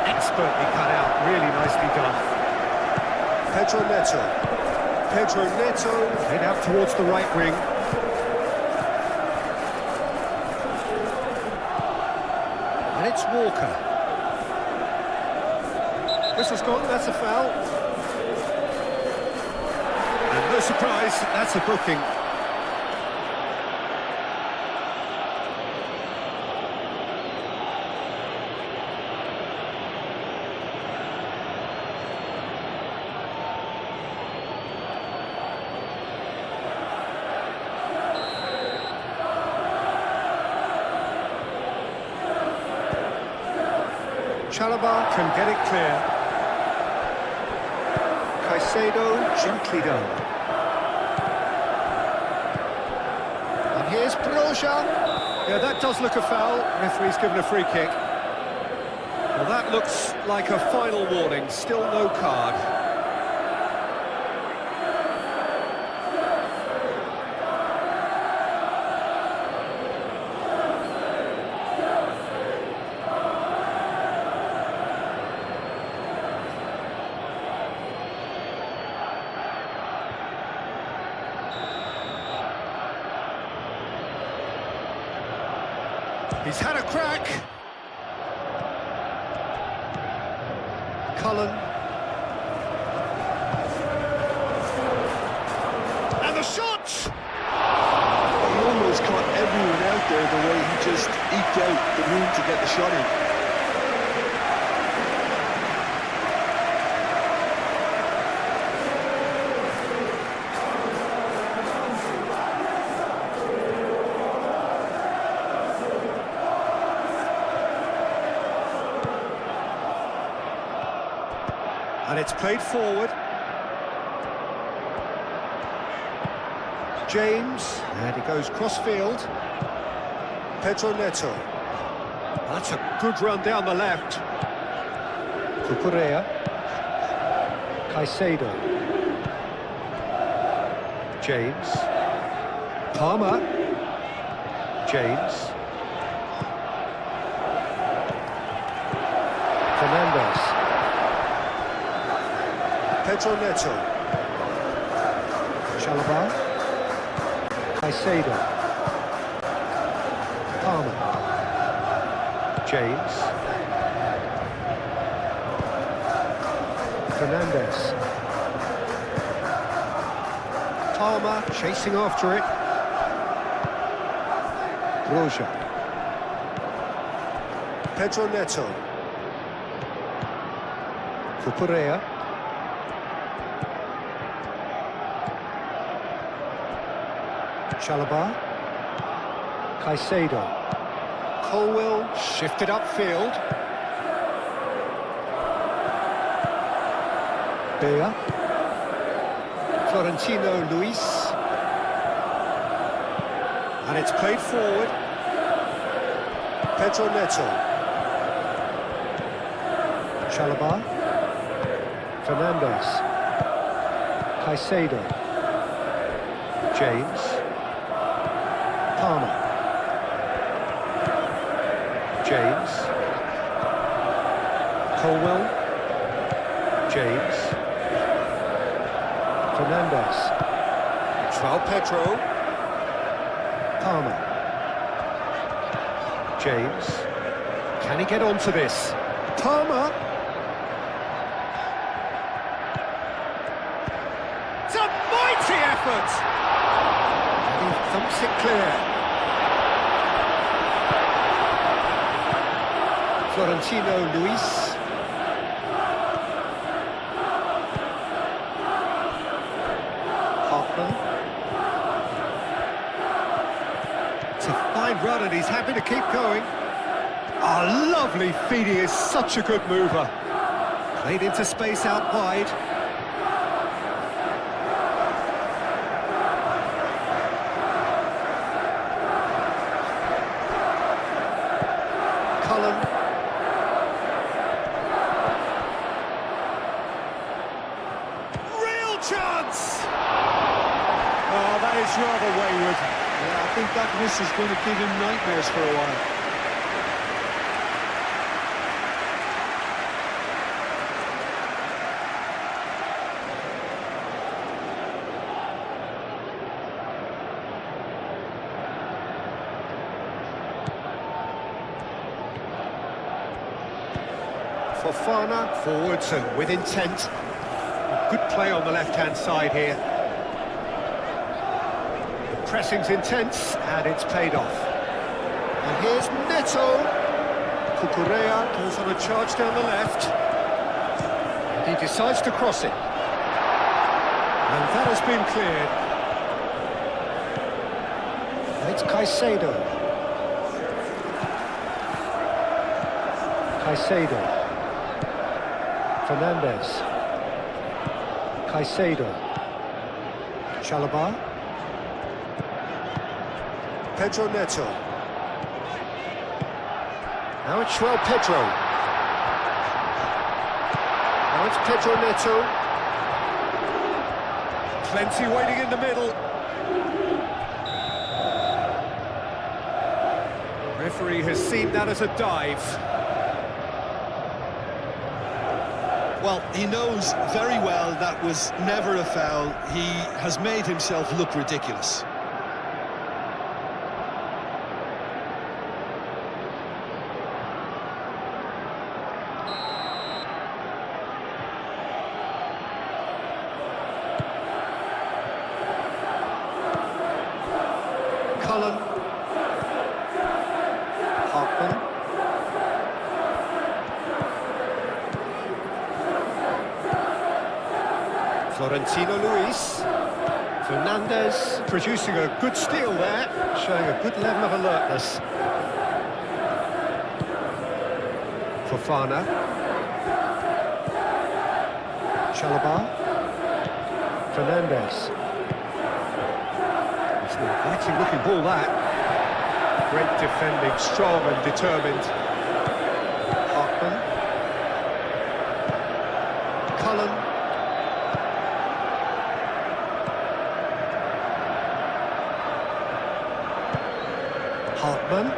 Expertly cut out, really nicely done. Pedro Neto. Pedro Neto, head out towards the right wing. And it's Walker. Whistle's gone, that's a foul. And no surprise, that's a booking. Chalobah can get it clear. Caicedo gently done. And here's Broja. Yeah, that does look a foul. Referee's given a free kick. Well, that looks like a final warning. Still no card. He's had a crack. Cullen. And the shot! He almost caught everyone out there the way he just eked out the room to get the shot in. And it's played forward. James, and he goes cross-field. Pedro Neto. That's a good run down the left. Cucurella. Caicedo. James. Palmer. James. Fernandes. Pedro Neto. Chalobah. Caicedo. Palmer. James. Fernandes. Palmer chasing after it. Broja. Pedro Neto. Cucurella. Chalobah. Caicedo. Colwell shifted upfield. Bea. Florentino Luis. And it's played forward. Pedro Neto. Chalobah. Fernandes. Caicedo. James. Palmer. James. Colwell. James. Fernandes. João Pedro. Palmer. James. Can he get onto this? Palmer. It's a mighty effort! And he thumps it clear. Florentino Luis. Hoffman. It's a fine run and he's happy to keep going. Oh, lovely feed, he is such a good mover. Played into space out wide. Cullen. Chance! Oh, that is rather wayward. Yeah, I think that miss is going to give him nightmares for a while. Fofana forwards and with intent. Good play on the left-hand side here. The pressing's intense and it's paid off. And here's Neto. Cucurella goes on a charge down the left. He decides to cross it. And that has been cleared. And it's Caicedo. Caicedo. Fernandez. Caicedo. Chalobah. Pedro Neto. Now it's João Pedro. Now it's Pedro Neto. Plenty waiting in the middle. The referee has seen that as a dive. Well, he knows very well that was never a foul. He has made himself look ridiculous. Cullen. Hartman. Florentino Luis. Fernandez producing a good steal there, showing a good level of alertness. Fofana. Chalobah. Fernandez. It's an inviting looking ball, that. Great defending, strong and determined. Hartman. Cullen. Hartman.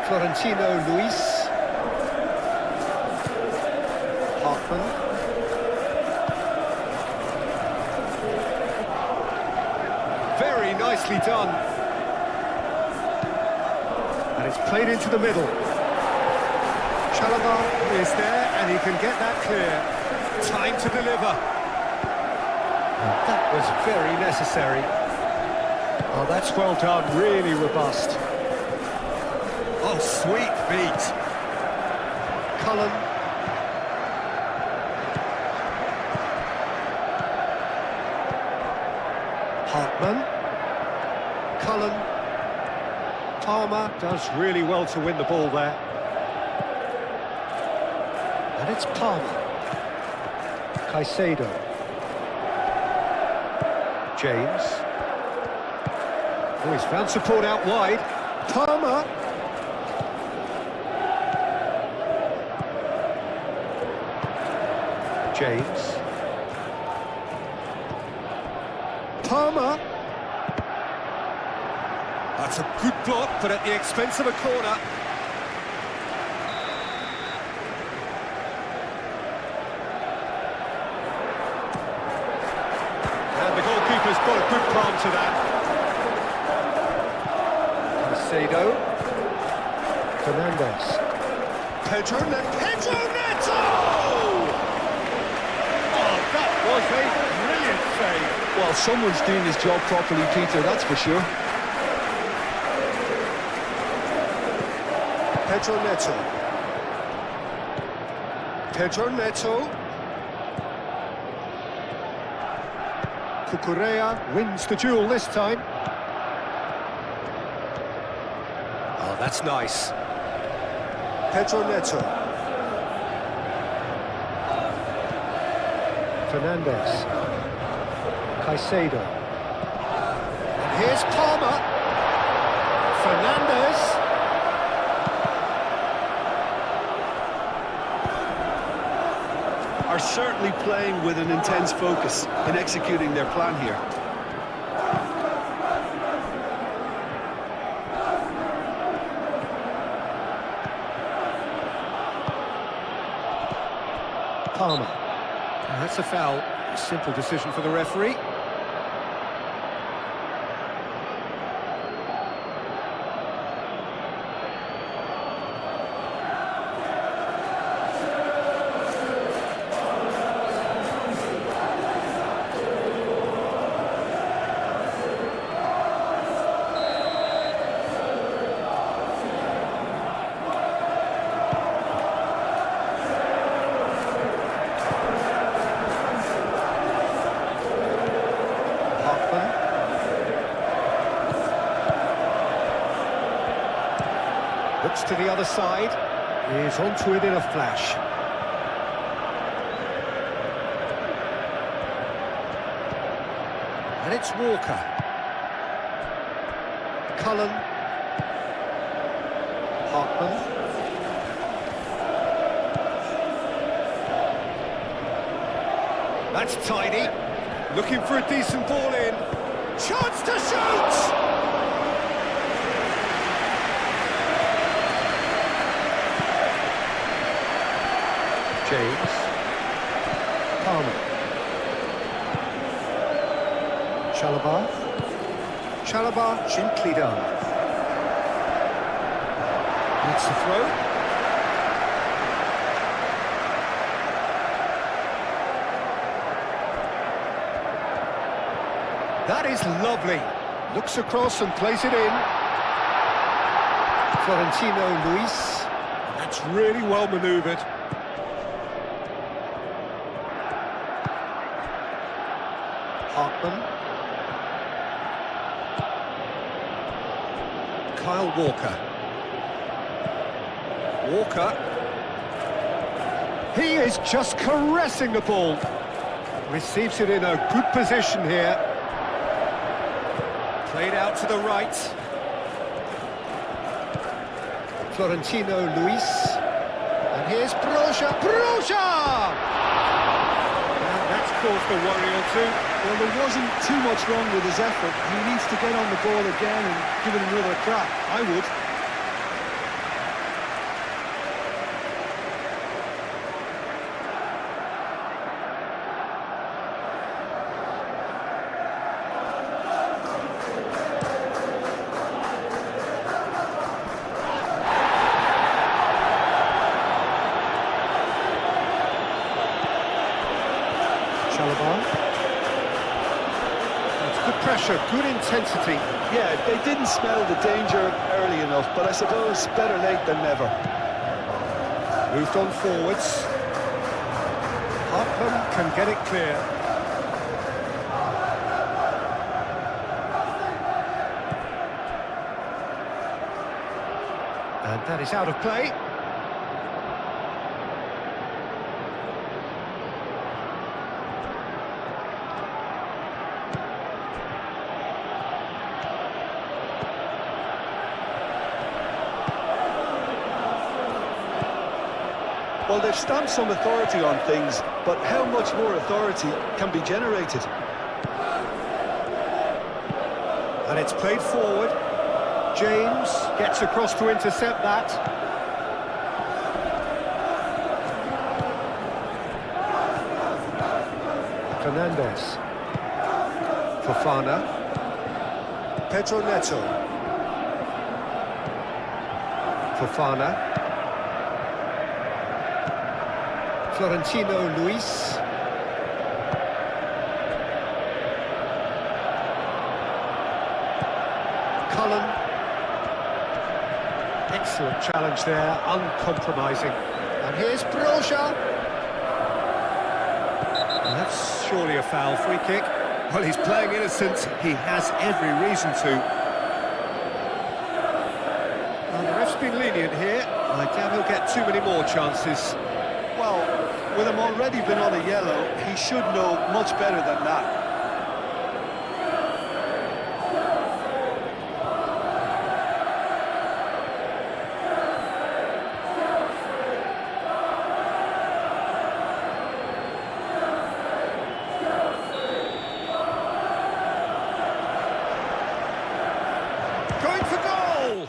Florentino Luis. Hartman. Very nicely done. And it's played into the middle. Chalobah is there and he can get that clear. Time to deliver. And that was very necessary. Oh, that's well done, really robust. Oh, sweet feet. Cullen. Hartman. Cullen. Palmer does really well to win the ball there. And it's Palmer. Caicedo. James. Oh, he's found support out wide. Palmer. James. Palmer. That's a good block, but at the expense of a corner. And the goalkeeper's got a good palm to that. Caicedo. Fernandez. Pedro Neto! Oh, that was a brilliant save. Well, someone's doing his job properly, Peter, that's for sure. Pedro Neto. Pedro Neto. Cucurella wins the duel this time. Oh, that's nice. Pedro Neto. Fernandez. Caicedo. And here's Palmer. Fernandez. Are certainly playing with an intense focus in executing their plan here. Palmer. And that's a foul. A simple decision for the Hartman. Looks to the other side. He's onto it in a flash. And it's Walker. Cullen. Hartman. That's tidy. Looking for a decent ball in. Chance to shoot! James. Palmer. Chalobah gently done. Needs to throw. That is lovely. Looks across and plays it in. Florentino Luis. That's really well manoeuvred. Hartman. Kyle Walker. Walker. He is just caressing the ball. Receives it in a good position here. Played out to the right. Florentino Luis. And here's Broja. Broja! And that's caused a worry or two. Well, there wasn't too much wrong with his effort. He needs to get on the ball again and give it another crack. I would. That's good pressure, good intensity. Yeah, they didn't smell the danger early enough, but I suppose better late than never. Moved on forwards. Hartman can get it clear. And that is out of play. Well, they've stamped some authority on things, but how much more authority can be generated? And it's played forward. James gets across to intercept that. Fernandez. Fofana. Pedro Neto. Fofana. Florentino Luis. Cullen. Excellent challenge there, uncompromising. And here's Broja. And that's surely a foul, free kick. Well, he's playing innocent. He has every reason to. And the ref's been lenient here. I doubt he'll get too many more chances. Well, with him already been on a yellow, he should know much better than that. Going for goal!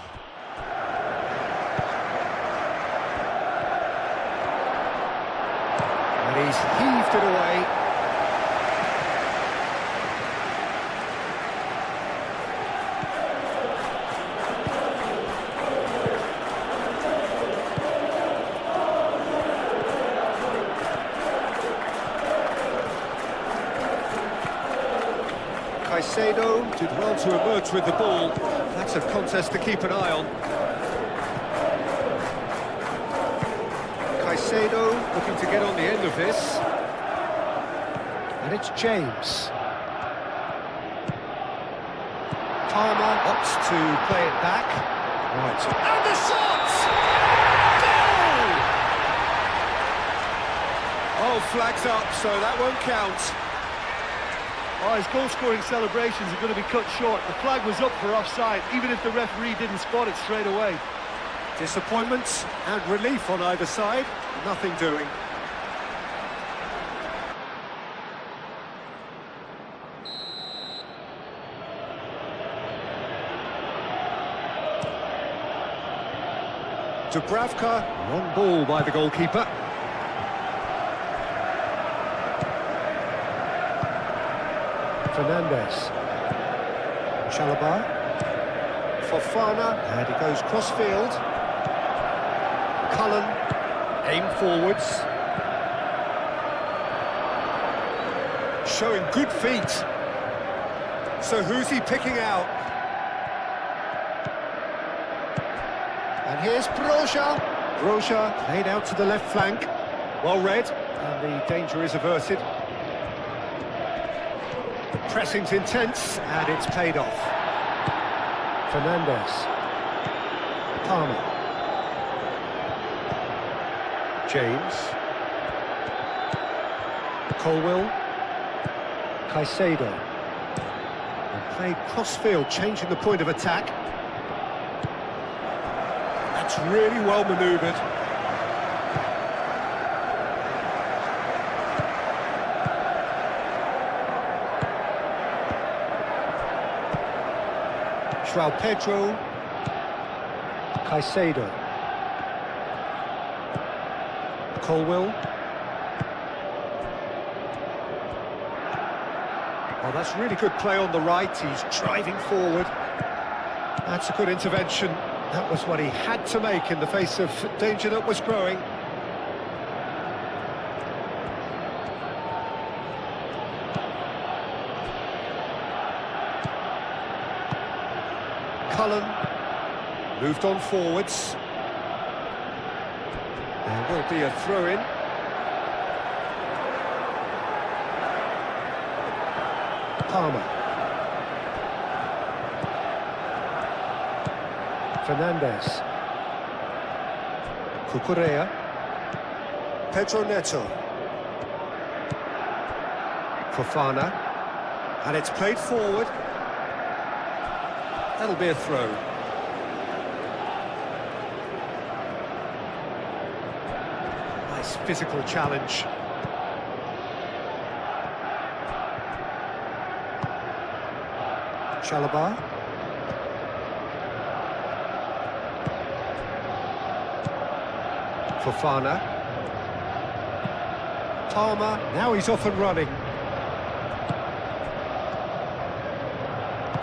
And he's heaved it away. Caicedo did well to emerge with the ball. That's a contest to keep an eye on. Caicedo looking to get on the end of this. And it's James. Palmer opts to play it back. Right. And the shot! Goal! Oh, flags up, so that won't count. Oh, his goal-scoring celebrations are going to be cut short. The flag was up for offside, even if the referee didn't spot it straight away. Disappointment and relief on either side. Nothing doing. Dubravka, long ball by the goalkeeper. Fernandez. Chalobah. Fofana, and he goes cross-field. Cullen, aim forwards. Showing good feet. So who's he picking out? And here's Broja. Broja played out to the left flank. Well read, and the danger is averted. The pressing's intense, and it's paid off. Fernandez. Palmer. James. Colwill. Caicedo. And played cross-field, changing the point of attack. That's really well manoeuvred. João Pedro. Caicedo. Colwill. Oh, that's really good play on the right. He's driving forward. That's a good intervention. That was what he had to make in the face of danger that was growing. Cullen moved on forwards. There will be a throw-in. Palmer. Fernandez. Cucurella. Pedro Neto. Fofana. And it's played forward. That'll be a throw. Nice physical challenge. Chalobah. Fofana. Palmer. Now he's off and running.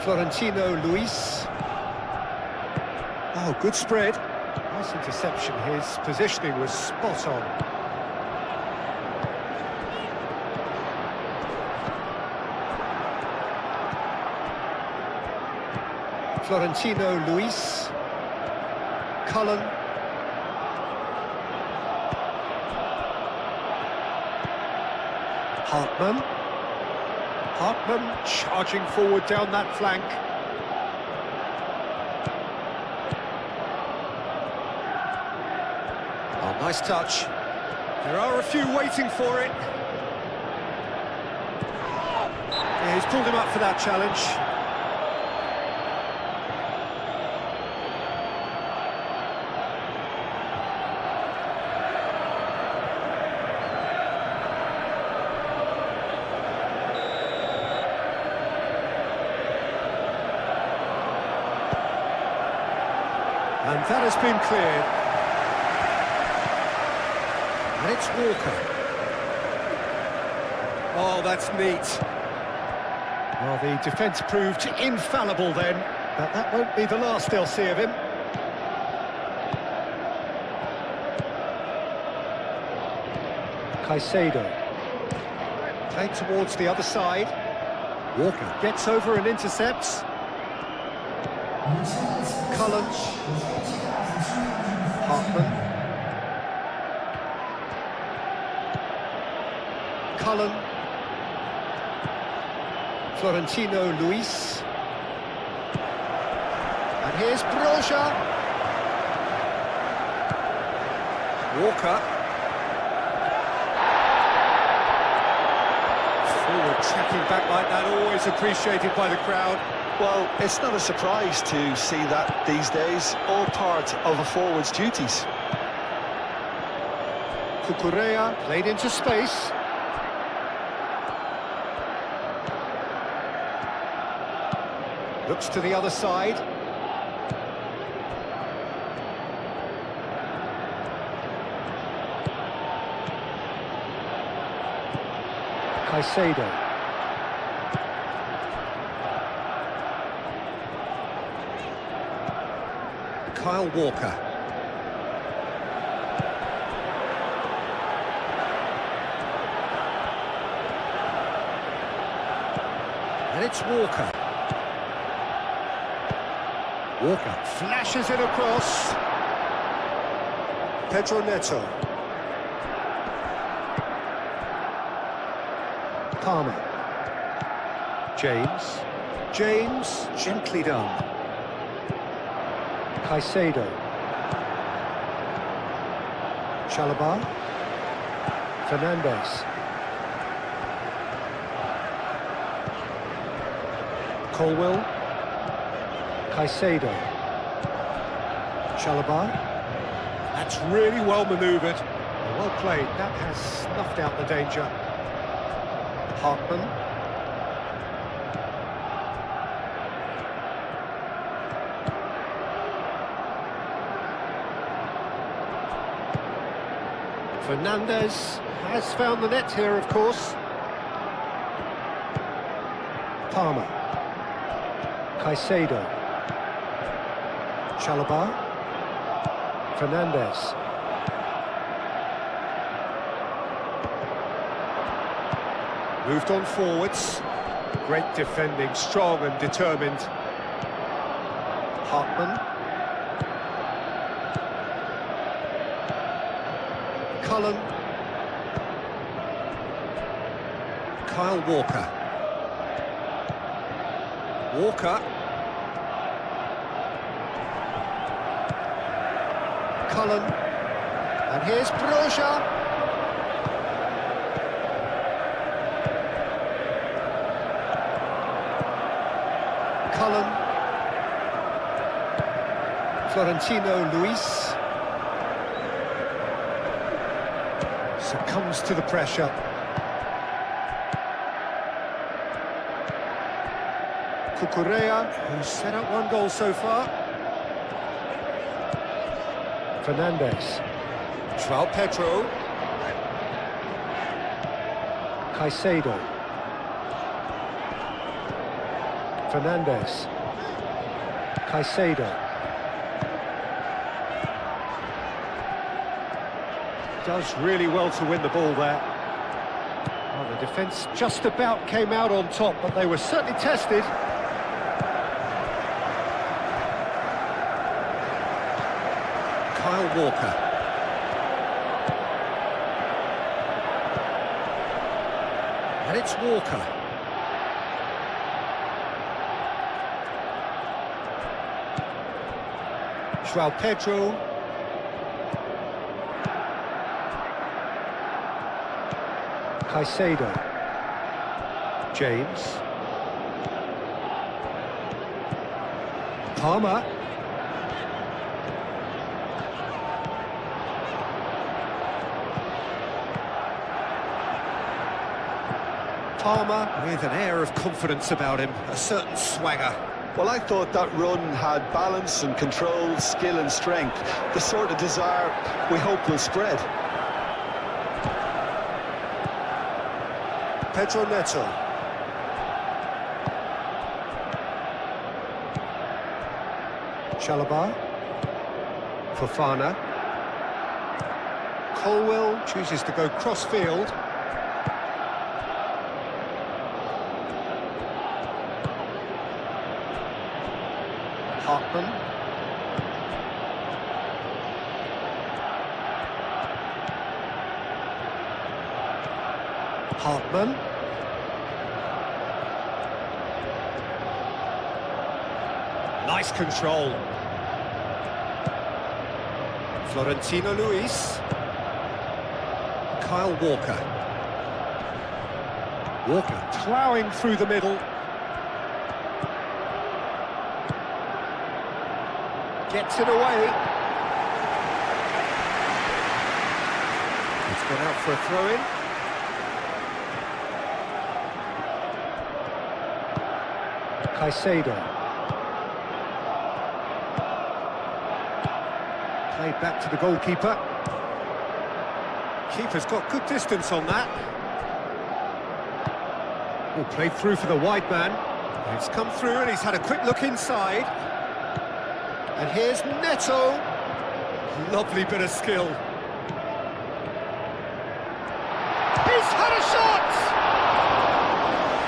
Florentino Luis. Oh, good spread. Nice interception. His positioning was spot on. Florentino Luis. Cullen. Hartman charging forward down that flank. Oh, nice touch. There are a few waiting for it. Yeah, he's pulled him up for that challenge. And that has been cleared. And it's Walker. Oh, that's neat. Well, the defence proved infallible then, but that won't be the last they'll see of him. Caicedo. Played towards the other side. Walker gets over and intercepts. Cullen. Hartman. Cullen. Florentino Luis. Here's Broja. Walker. Forward tracking back like that, always appreciated by the crowd. Well, it's not a surprise to see that these days, all part of a forward's duties. Cucurella played into space. Looks to the other side. Caicedo. Kyle Walker. And it's Walker. Walker flashes it across. Pedro Neto. Palmer. James, gently done. Caicedo. Chalobah. Fernandez. Colwell. Caicedo. Chalobah. That's really well manoeuvred. Well played. That has snuffed out the danger. Hartman. Fernandez has found the net here, of course. Palmer. Caicedo. Chalobah. Fernandez. Moved on forwards. Great defending, strong and determined. Hartman. Cullen. Kyle Walker. Walker. Cullen. And here's Broja. Cullen. Florentino Luis. Succumbs to the pressure. Cucurella, who's set up one goal so far. Fernandez. João Pedro. Caicedo. Fernandez. Caicedo. Does really well to win the ball there. Well, the defence just about came out on top, but they were certainly tested. Kyle Walker. And it's Walker. João Pedro. Caicedo. James. Palmer. Palmer with an air of confidence about him, a certain swagger. Well, I thought that run had balance and control, skill and strength, the sort of desire we hope will spread. Pedro Neto. Chalobah. Fofana. Colwell chooses to go cross-field. Hartman. Hartman. Nice control. Florentino Luis. Kyle Walker. Walker ploughing through the middle. Gets it away. It's gone out for a throw-in. Caicedo. Played back to the goalkeeper. Keeper's got good distance on that. Oh, played through for the wide man. It's come through and he's had a quick look inside. And here's Neto. Lovely bit of skill. He's had a shot!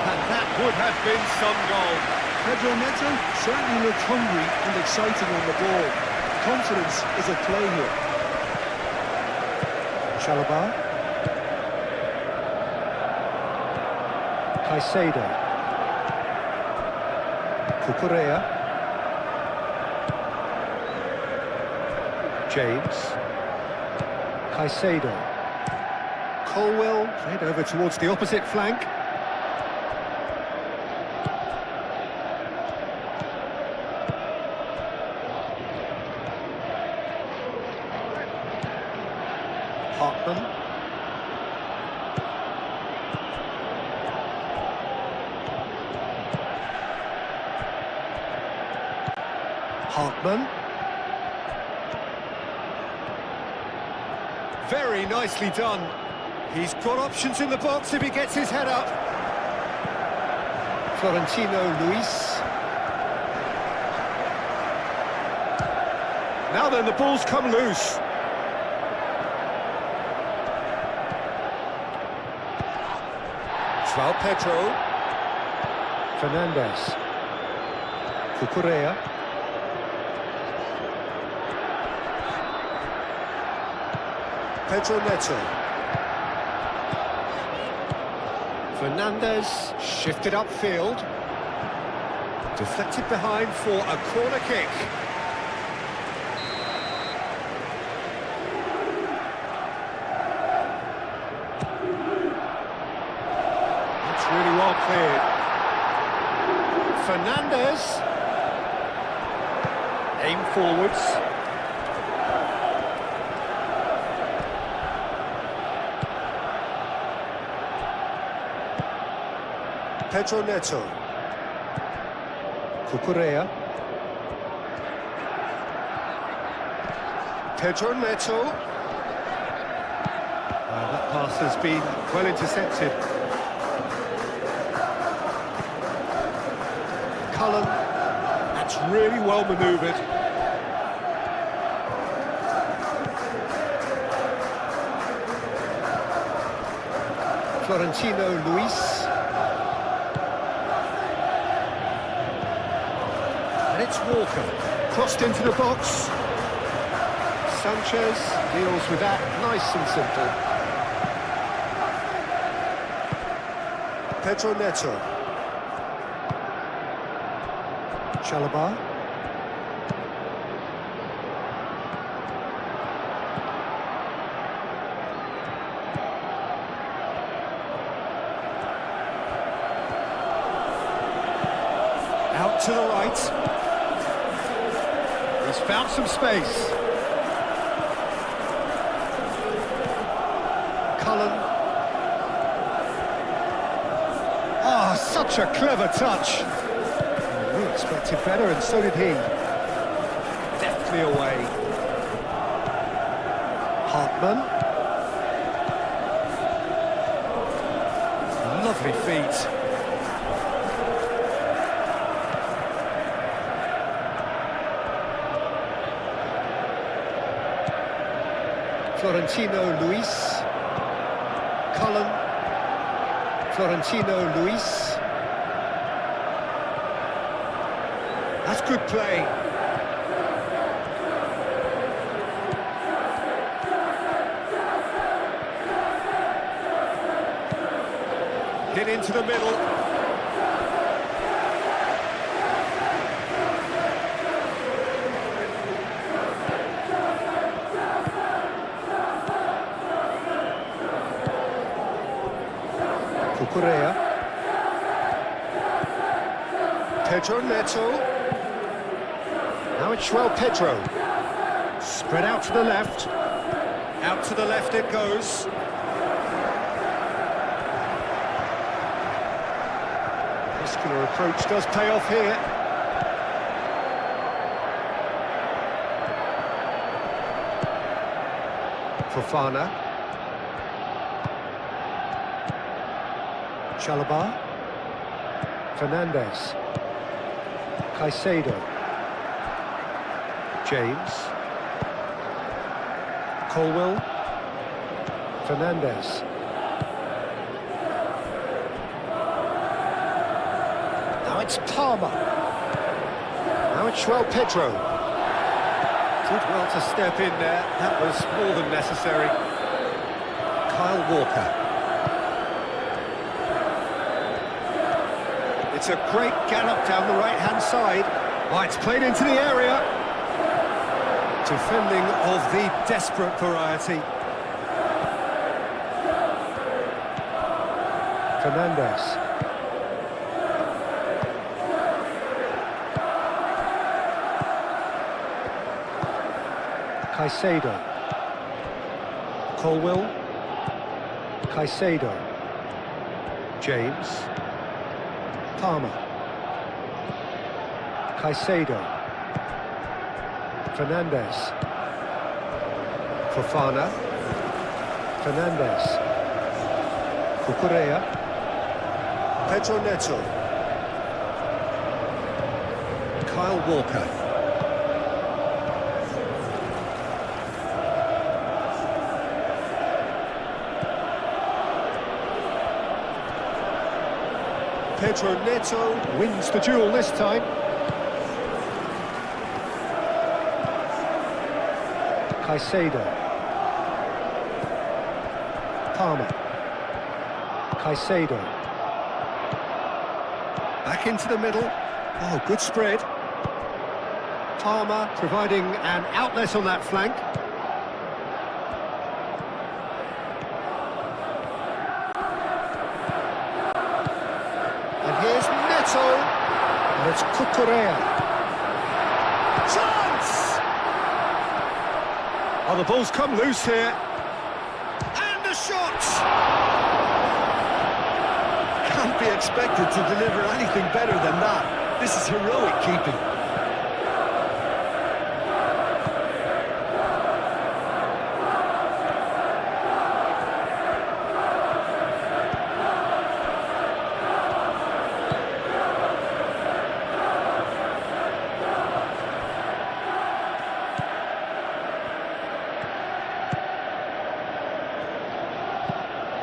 And that would have been some goal. Pedro Neto certainly looked hungry and exciting on the ball. Confidence is at play here. Chalobah. Caicedo. Cucurella. James. Caicedo. Colwell played over towards the opposite flank. Hartman. Hartman. Very nicely done. He's got options in the box if he gets his head up. Florentino Luis. Now then, the ball's come loose. João Pedro. Fernandes. Cucurella. Pedro Neto. Fernandes shifted upfield. Deflected behind for a corner kick. That's really well cleared. Fernandes. Aim forwards. Pedro Neto. Cucurella. Pedro Neto. That pass has been well intercepted. Cullen. That's really well manoeuvred. Florentino Luis. And it's Walker, crossed into the box. Sanchez deals with that nice and simple. Pedro Neto. Chalobah. Out to the right. He's found some space. Cullen. Ah, such a clever touch. We expected better, and so did he. Deftly away. Hartman. Lovely feet. Florentino Luis. Cullen. Florentino Luis. That's good play. Hit into the middle. Cucurella. Pedro Neto. Now it's João Pedro. Spread out to the left. Out to the left it goes. Muscular approach does pay off here. Fofana. Chalobah. Fernandes. Caicedo. James. Colwell. Fernandes. Now it's Palmer. Now it's João Pedro. Did well to step in there. That was more than necessary. Kyle Walker. It's a great gallop down the right-hand side. Oh, it's played into the area. Defending of the desperate variety. Fernandes. Caicedo. Colwell. Caicedo. James. Palmer. Caicedo. Fernandes. Fofana. Fernandes. Cucurella. Pedro Neto. Kyle Walker. Pedro Neto wins the duel this time. Caicedo. Palmer. Caicedo. Back into the middle. Oh, good spread. Palmer providing an outlet on that flank. And here's Neto. And it's Cucurella. Chance! Oh, the ball's come loose here. And the shot! Can't be expected to deliver anything better than that. This is heroic keeping.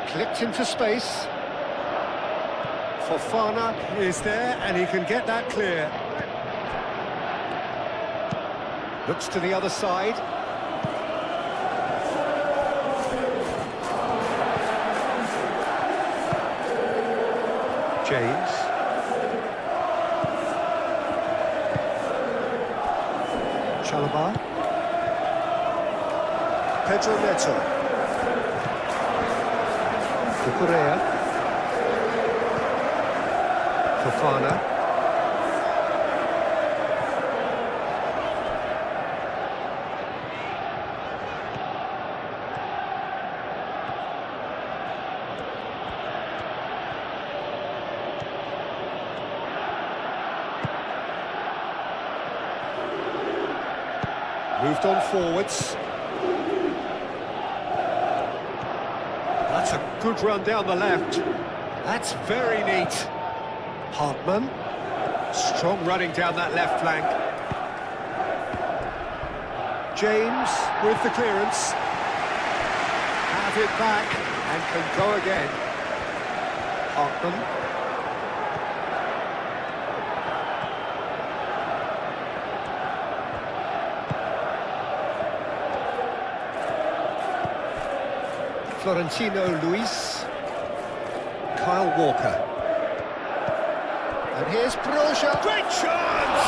Clipped into space. Fofana is there and he can get that clear. Looks to the other side. James. Chalobah. Pedro Neto. Cucurella. Fofana. Moved on forwards. That's a good run down the left. That's very neat. Hartman. Strong running down that left flank. James with the clearance. Have it back and can go again. Hartman. Florentino Luis. Kyle Walker. And here's Broja. Great chance!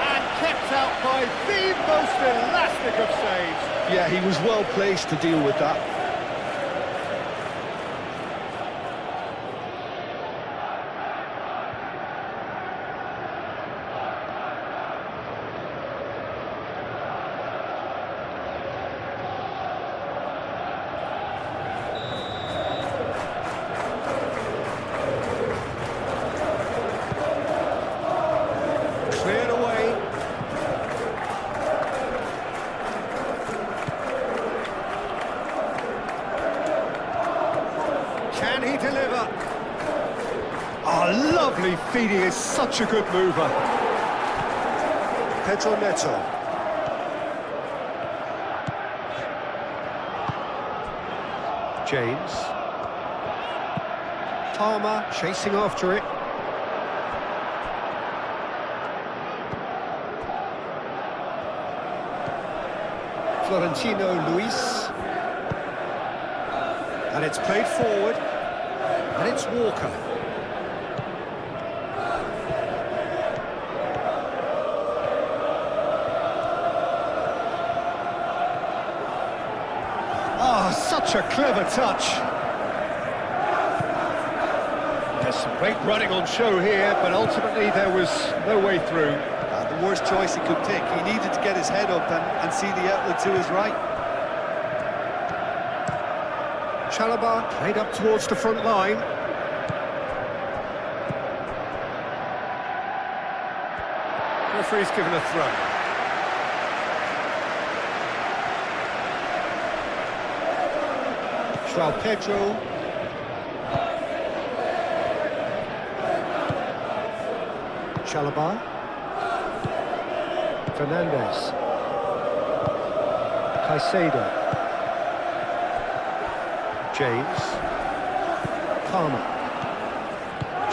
And kept out by the most elastic of saves. Yeah, he was well placed to deal with that. Feeding is such a good mover. Pedro Neto. James. Palmer chasing after it. Florentino Luis. And it's played forward. And it's Walker. Ah, such a clever touch. There's some great running on show here, but ultimately there was no way through. The worst choice he could pick. He needed to get his head up and see the outlet to his right. Chalobah played up towards the front line. Referee's given a throw. João Pedro. Chalobah. Fernandes. Caicedo. James. Palmer.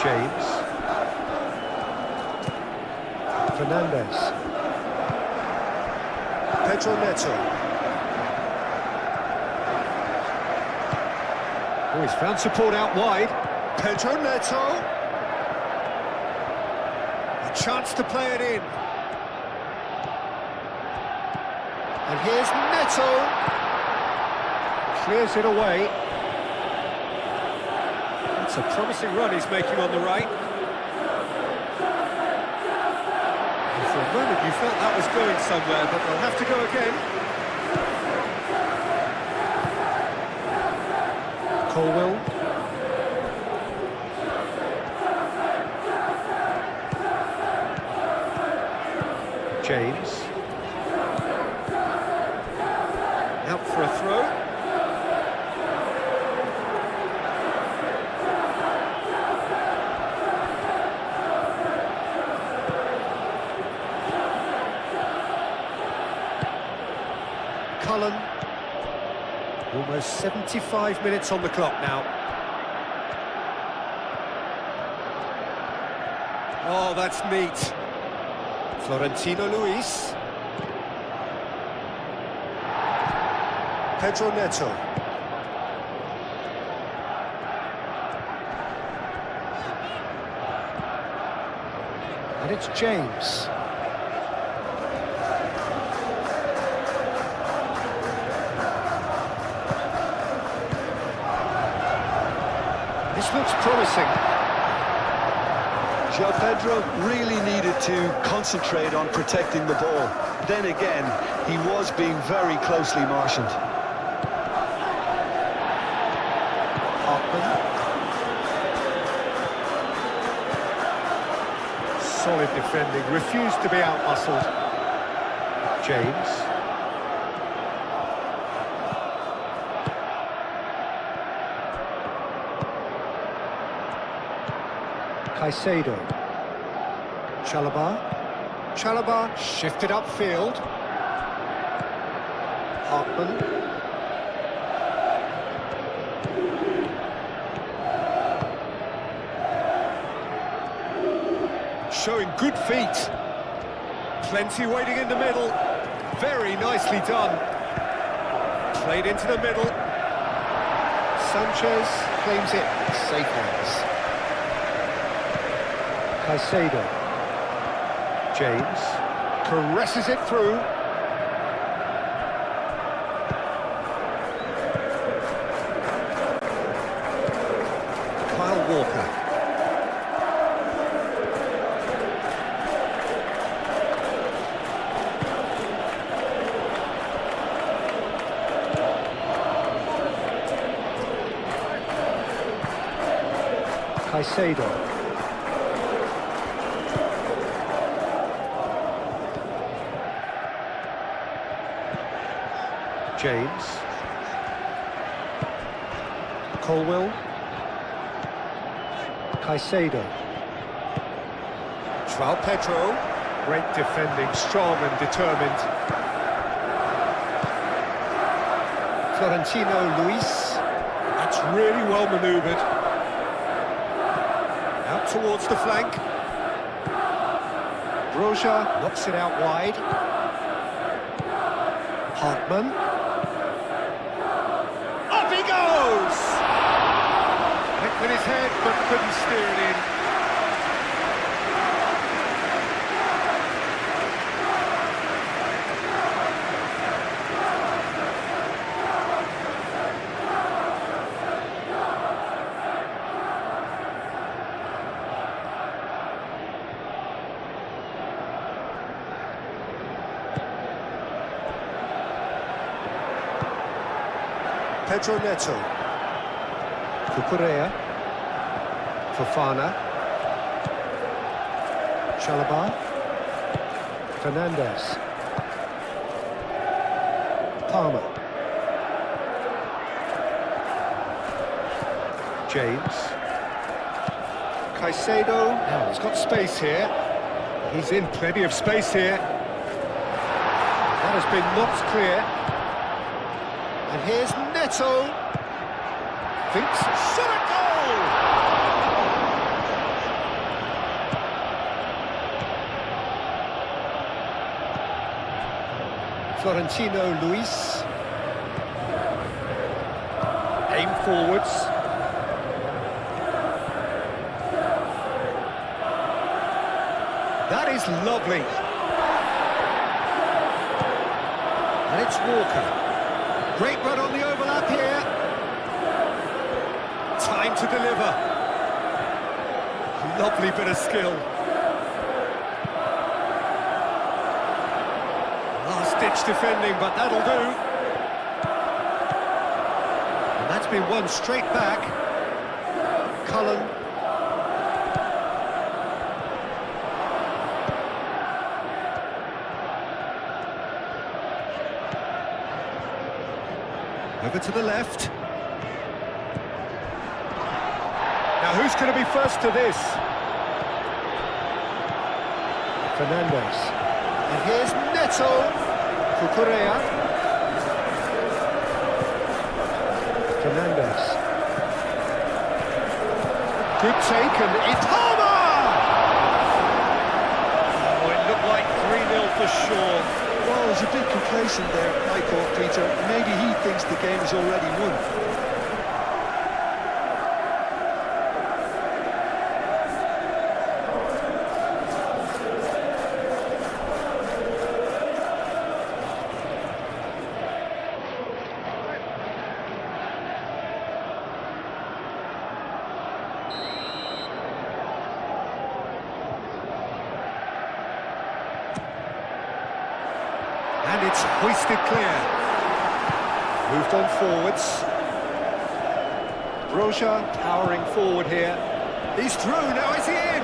James. Fernandes. Pedro Neto. Oh, he's found support out wide. Pedro Neto. A chance to play it in. And here's Neto. Clears it away. It's a promising run he's making on the right. And for a moment you felt that was going somewhere, but they'll have to go again. Colwell. James. Out for a throw. Cullen. Almost 75 minutes on the clock now. Oh, that's neat. Florentino Luis. Pedro Neto. And it's James. This looks promising. João Pedro really needed to concentrate on protecting the ball. Then again, he was being very closely marshalled. Solid defending, refused to be out-muscled. James. Caicedo. Chalobah. Chalobah shifted upfield. Hartman. Showing good feet. Plenty waiting in the middle. Very nicely done. Played into the middle. Sanchez claims it. Safe hands. Caicedo. James caresses it through. Kyle Walker. Caicedo. James. Colwell. Caicedo. Joao Pedro. Great defending, strong and determined. Florentino Luis. That's really well manoeuvred. Out towards the flank. Broja knocks it out wide. Hartman. Up he goes! Hit with his head, but couldn't steer it in. Pedro Neto. Cucurella. Fofana. Chalobah. Fernandez. Palmer. James. Caicedo. Now he's got space here. He's in plenty of space here. That has been knocked clear. And here's Neto. Thinks, shot a goal! Florentino Luis. Aim forwards. That is lovely. And it's Walker. Great run on the overlap here. Time to deliver. Lovely bit of skill. Last-ditch defending, but that'll do. And that's been won straight back. Cullen. Over to the left. Now who's going to be first to this? Fernandez. And here's Neto. Cucurella. Fernandez. Good take and it's Palmer! Oh, it looked like 3-0 for sure. Well, he's a bit complacent there, I thought, Peter. Maybe he thinks the game is already won. And it's hoisted clear. Moved on forwards. Broja powering forward here. He's through, now is he in?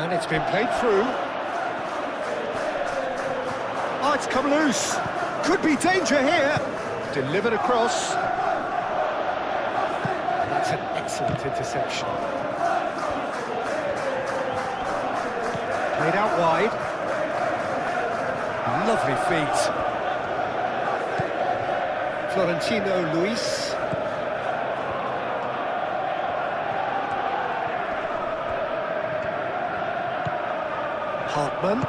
And it's been played through. Oh, it's come loose. Could be danger here. Delivered across. And that's an excellent interception. Played out wide. Lovely feet. Florentino Luis. Hartman.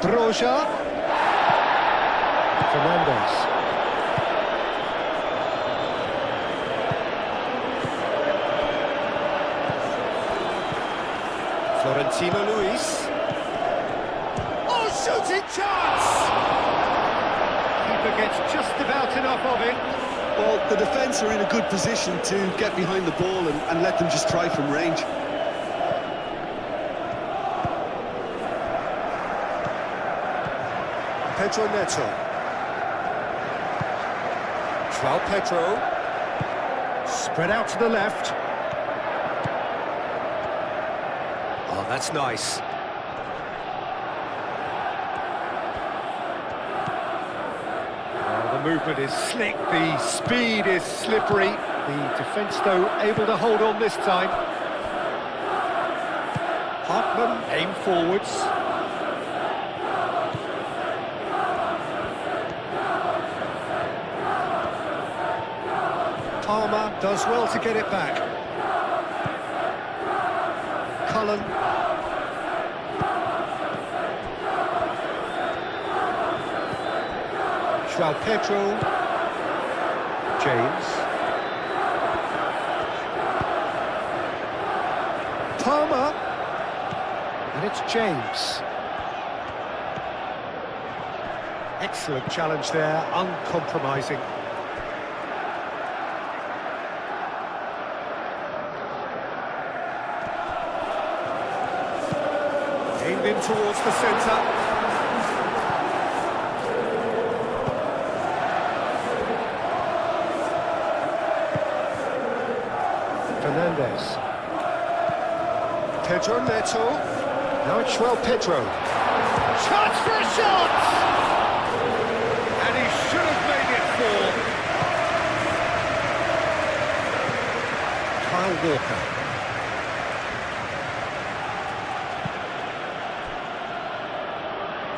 Broja. Fernandez. Florentino Luis. Oh, shooting chance! Keeper gets just about enough of it. Well, the defence are in a good position to get behind the ball and let them just try from range. Pedro Neto. Joao Pedro. Spread out to the left. Oh, that's nice. movement is slick, the speed is slippery. The defence, though, able to hold on this time. Hartman, aim forwards. Palmer does well to get it back. Cullen. João Pedro. James. Palmer. And it's James. Excellent challenge there, uncompromising. Aimed in towards the centre. Fernandez. Pedro Neto. Now it's João Pedro. Chance for a shot! And he should have made it four. Kyle Walker.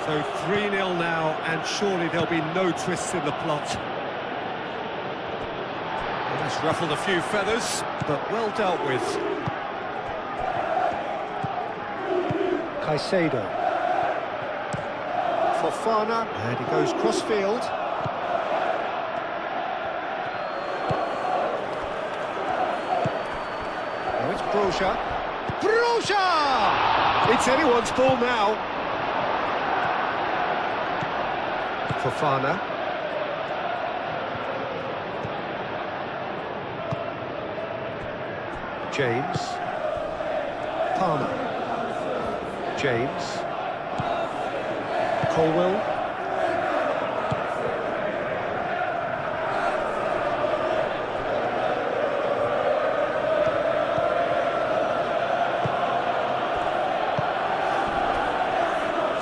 So 3-0 now, and surely there'll be no twists in the plot. That's ruffled a few feathers, but well dealt with. Caicedo. Fofana, and he goes cross-field. Now it's Broja. Broja! It's anyone's ball now. Fofana. James. Palmer. James. Colwell.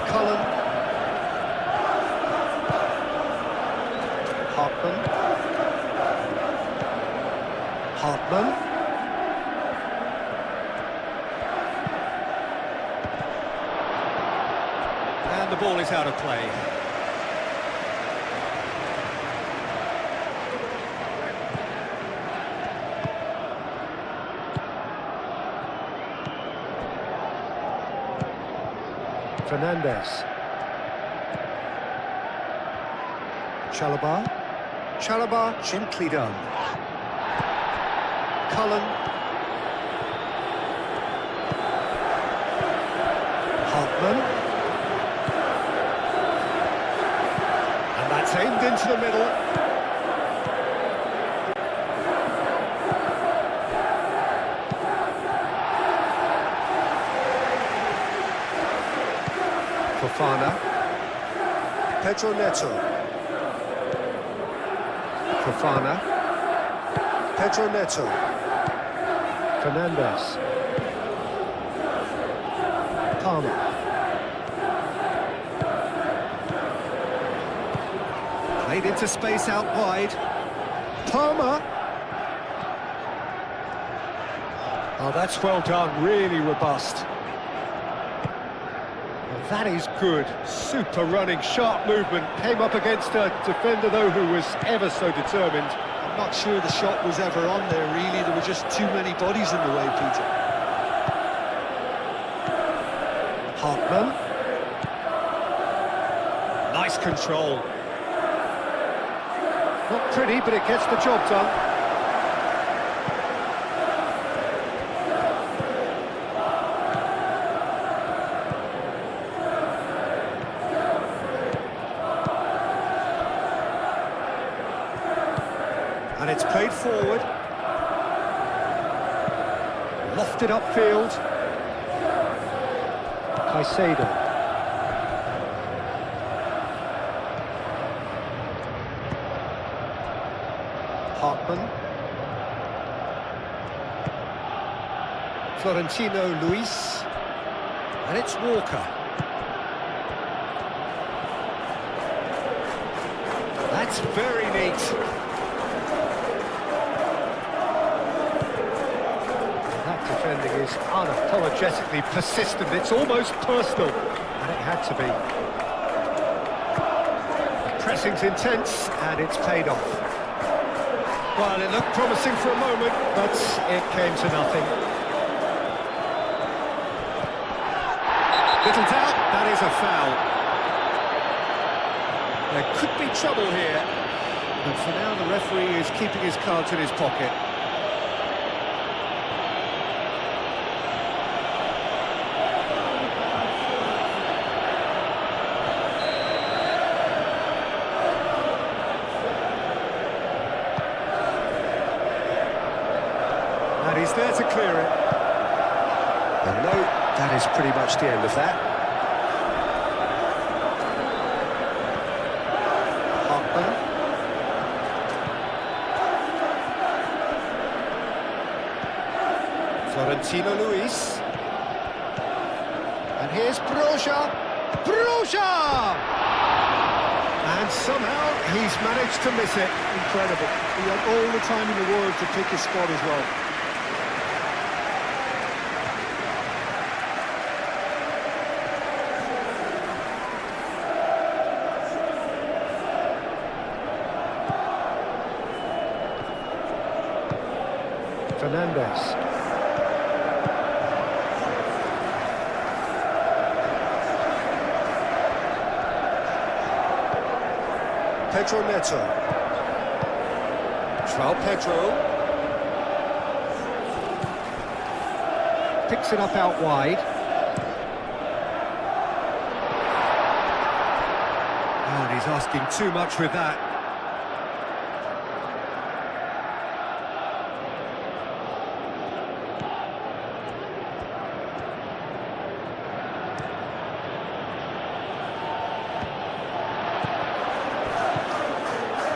Cullen. Hartman. Hartman. And the ball is out of play. Fernandez. Chalobah. Chalobah, gently done. Cullen. Hartman. And that's aimed into the middle. Fofana. Pedro Neto. Fofana. Pedro Neto. Fernandez. Palmer. Played into space out wide. Palmer. Oh, that's well done, really robust. That is good. Super running, sharp movement. Came up against a defender, though, who was ever so determined. I'm not sure the shot was ever on there, really. There were just too many bodies in the way, Peter. Hartman. Nice control. Not pretty, but it gets the job done. And it's played forward. Lofted upfield. Caicedo. Hartman. Florentino Luis. And it's Walker. That's It's very neat. That defending is unapologetically persistent. It's almost personal, and it had to be. The pressing's intense, and it's paid off. Well, it looked promising for a moment, but it came to nothing. Little doubt, that is a foul. There could be trouble here, but for now the referee is keeping his cards in his pocket. And he's there to clear it. And no, that is pretty much the end of that. Florentino Luis. And here's Broja. Broja! And somehow he's managed to miss it. Incredible. He had all the time in the world to pick his spot as well. Fernandez. Pedro Neto. João Pedro. Picks it up out wide. Oh, and he's asking too much with that.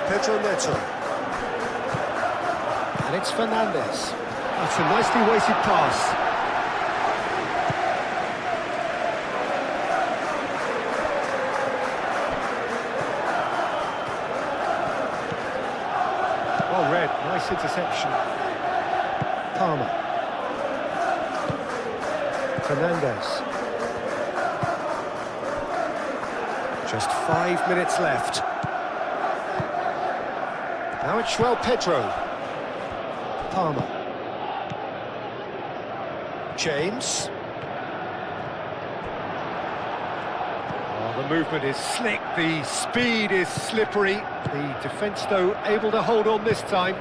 Pedro Neto. And it's Fernandez. That's a nicely weighted pass. Well read, nice interception. Palmer. Fernandez. Just 5 minutes left. Now it's João Pedro. Palmer. James. Oh, the movement is slick, the speed is slippery. The defence, though, able to hold on this time.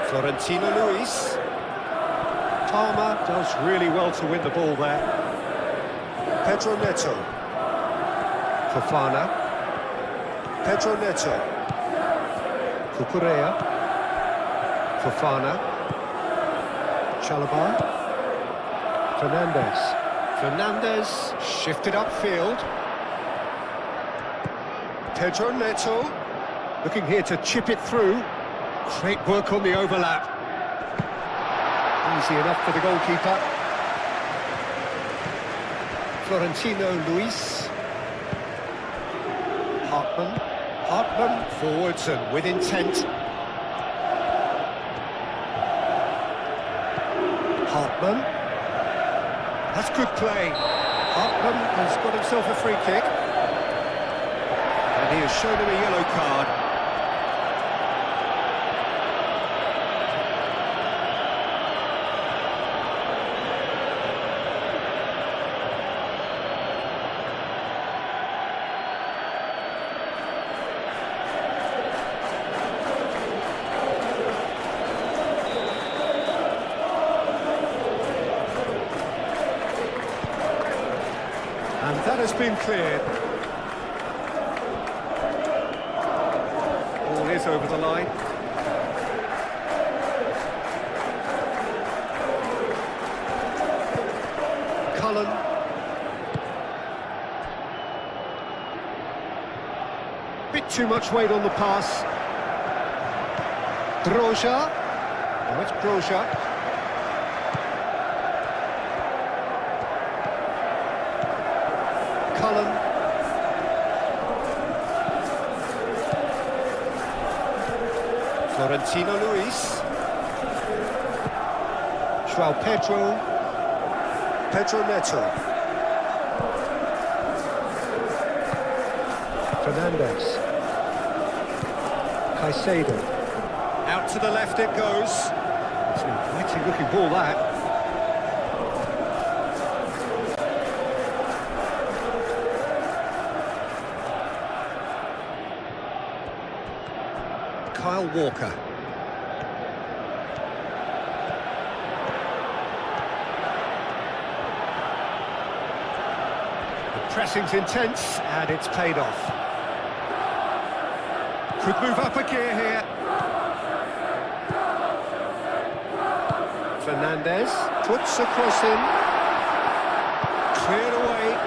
Florentino Luis. Palmer does really well to win the ball there. Pedro Neto. Fofana. Pedro Neto. Cucurella. Fofana. Chalobah. Fernandez. Fernandez shifted upfield. Pedro Neto. Looking here to chip it through. Great work on the overlap. Easy enough for the goalkeeper. Florentino Luis. Hartman. Hartman forwards and with intent. Hartman. That's good play. Hartman has got himself a free kick. And he has shown him a yellow card. And that has been cleared. Ball is over the line. Cullen. Bit too much weight on the pass. Broja. Now it's Broja. Cullen. Florentino Luis. João Pedro. Pedro Neto. Fernandes. Caicedo. Out to the left it goes. It's an inviting looking ball, that. Kyle Walker. The pressing's intense, and it's paid off. Could move up a gear here. Fernandes puts a cross in. Cleared away.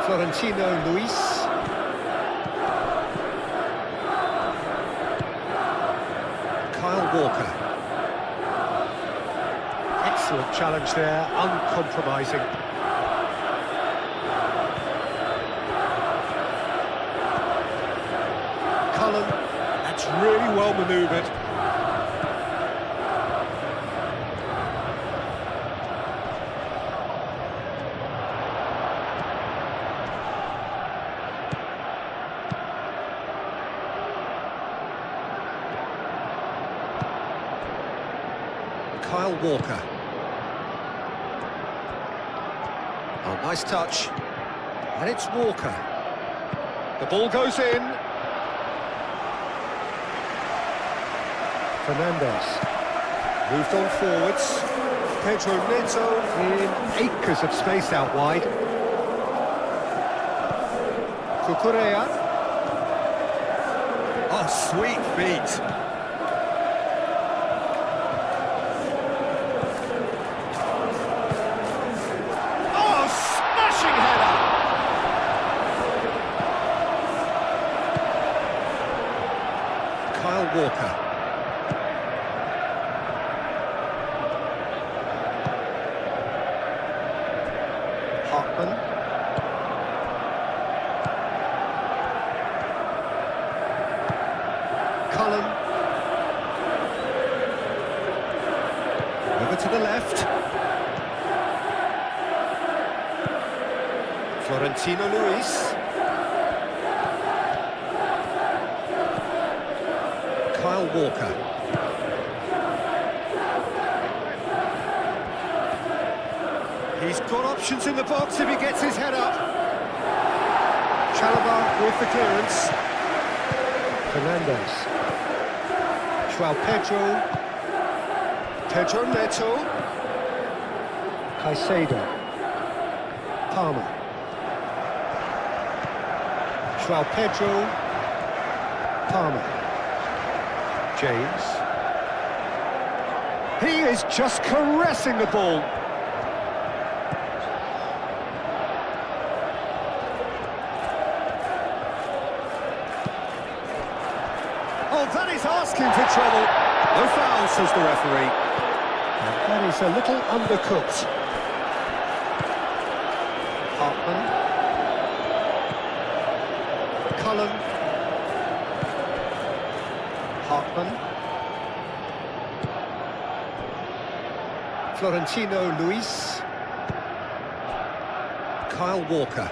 Florentino Luis. Kyle Walker. Excellent challenge there, uncompromising. Cullen, that's really well manoeuvred. Kyle Walker. Oh, nice touch. And it's Walker. The ball goes in. Fernandes. Moved on forwards. Pedro Neto in acres of space out wide. Cucurella. Oh, sweet feet. Kyle Walker. Hartman. Cullen. Over to the left. Florentino Luis. Kyle Walker. He's got options in the box if he gets his head up. Chalobah with the clearance. Fernandes. João Pedro. Pedro Neto. Caicedo. Palmer. João Pedro. Palmer. James. He is just caressing the ball. Oh, that is asking for trouble. No foul, says the referee. And that is a little undercooked. Hartman. Cullen. Hartman. Florentino Luis. Kyle Walker.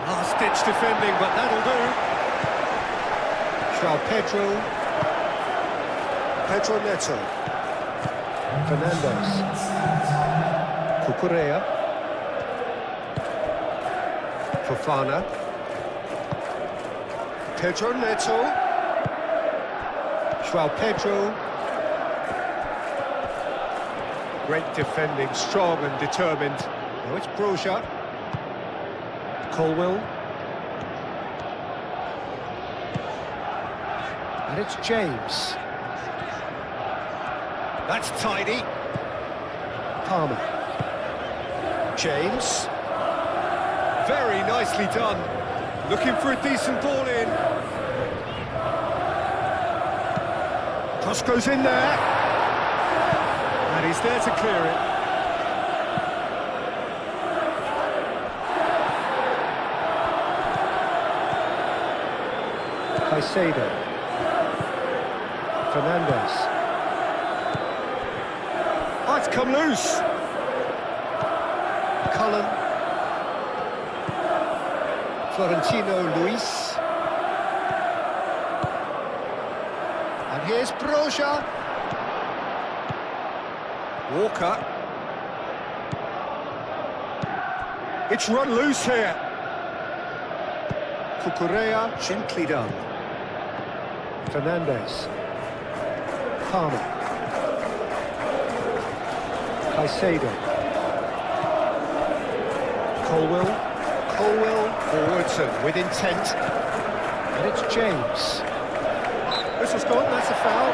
Last-ditch defending, but that'll do. João Pedro. Pedro Neto. Fernandes. Cucurella. Fofana. Pedro Neto. João Pedro. Great defending, strong and determined. Now it's Broja. Colwell. And it's James. That's tidy. Palmer. James. Very nicely done. Looking for a decent ball in. Cross goes in there. And he's there to clear it. Caicedo. Fernandes. Oh, it's come loose. Cullen. Florentino Luis. And here's Broja. Walker. It's run loose here. Cucurella. Gently done. Fernandes. Palmer. Caicedo. Colwill. Forwards and with intent. And it's James. This has gone, that's a foul.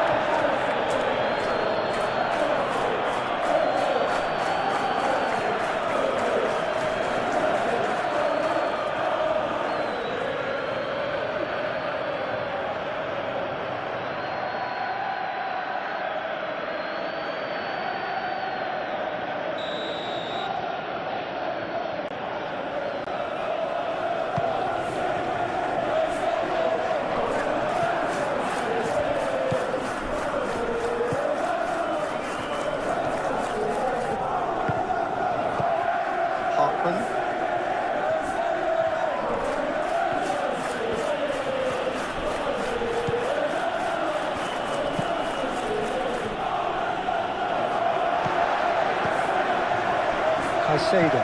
Caicedo.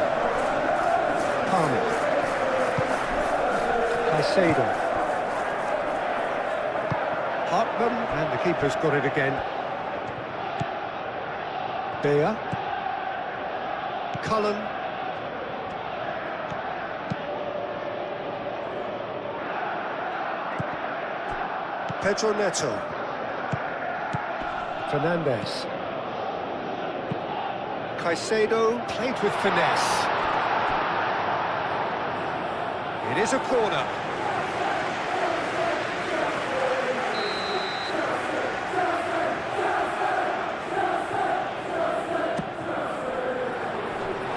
Palmer. Caicedo. Hartman, and the keeper's got it again. Beer. Cullen. Pedro Neto. Fernandes. Caicedo played with finesse. It is a corner.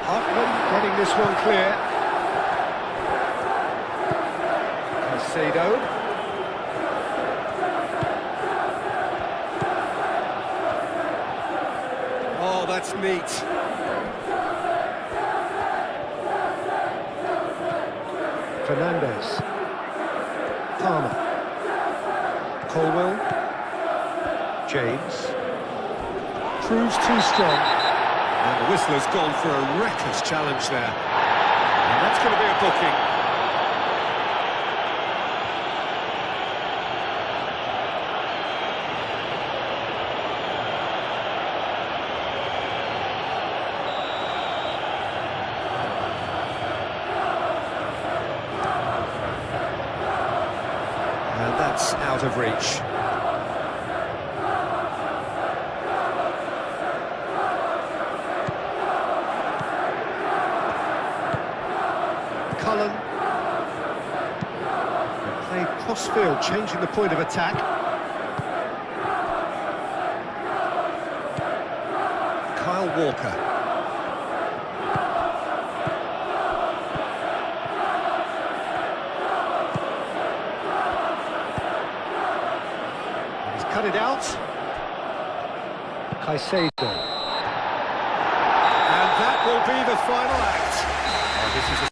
Hartman getting this one clear. Caicedo. Oh, that's neat. Fernandes. Palmer. Colwill. James. Proves too strong. And the whistler's gone for a reckless challenge there. And that's going to be a booking. And that's out of reach. Cullen. They played cross-field, changing the point of attack. Kyle Walker. Cut it out. Caicedo. And that will be the final act. Oh, this is a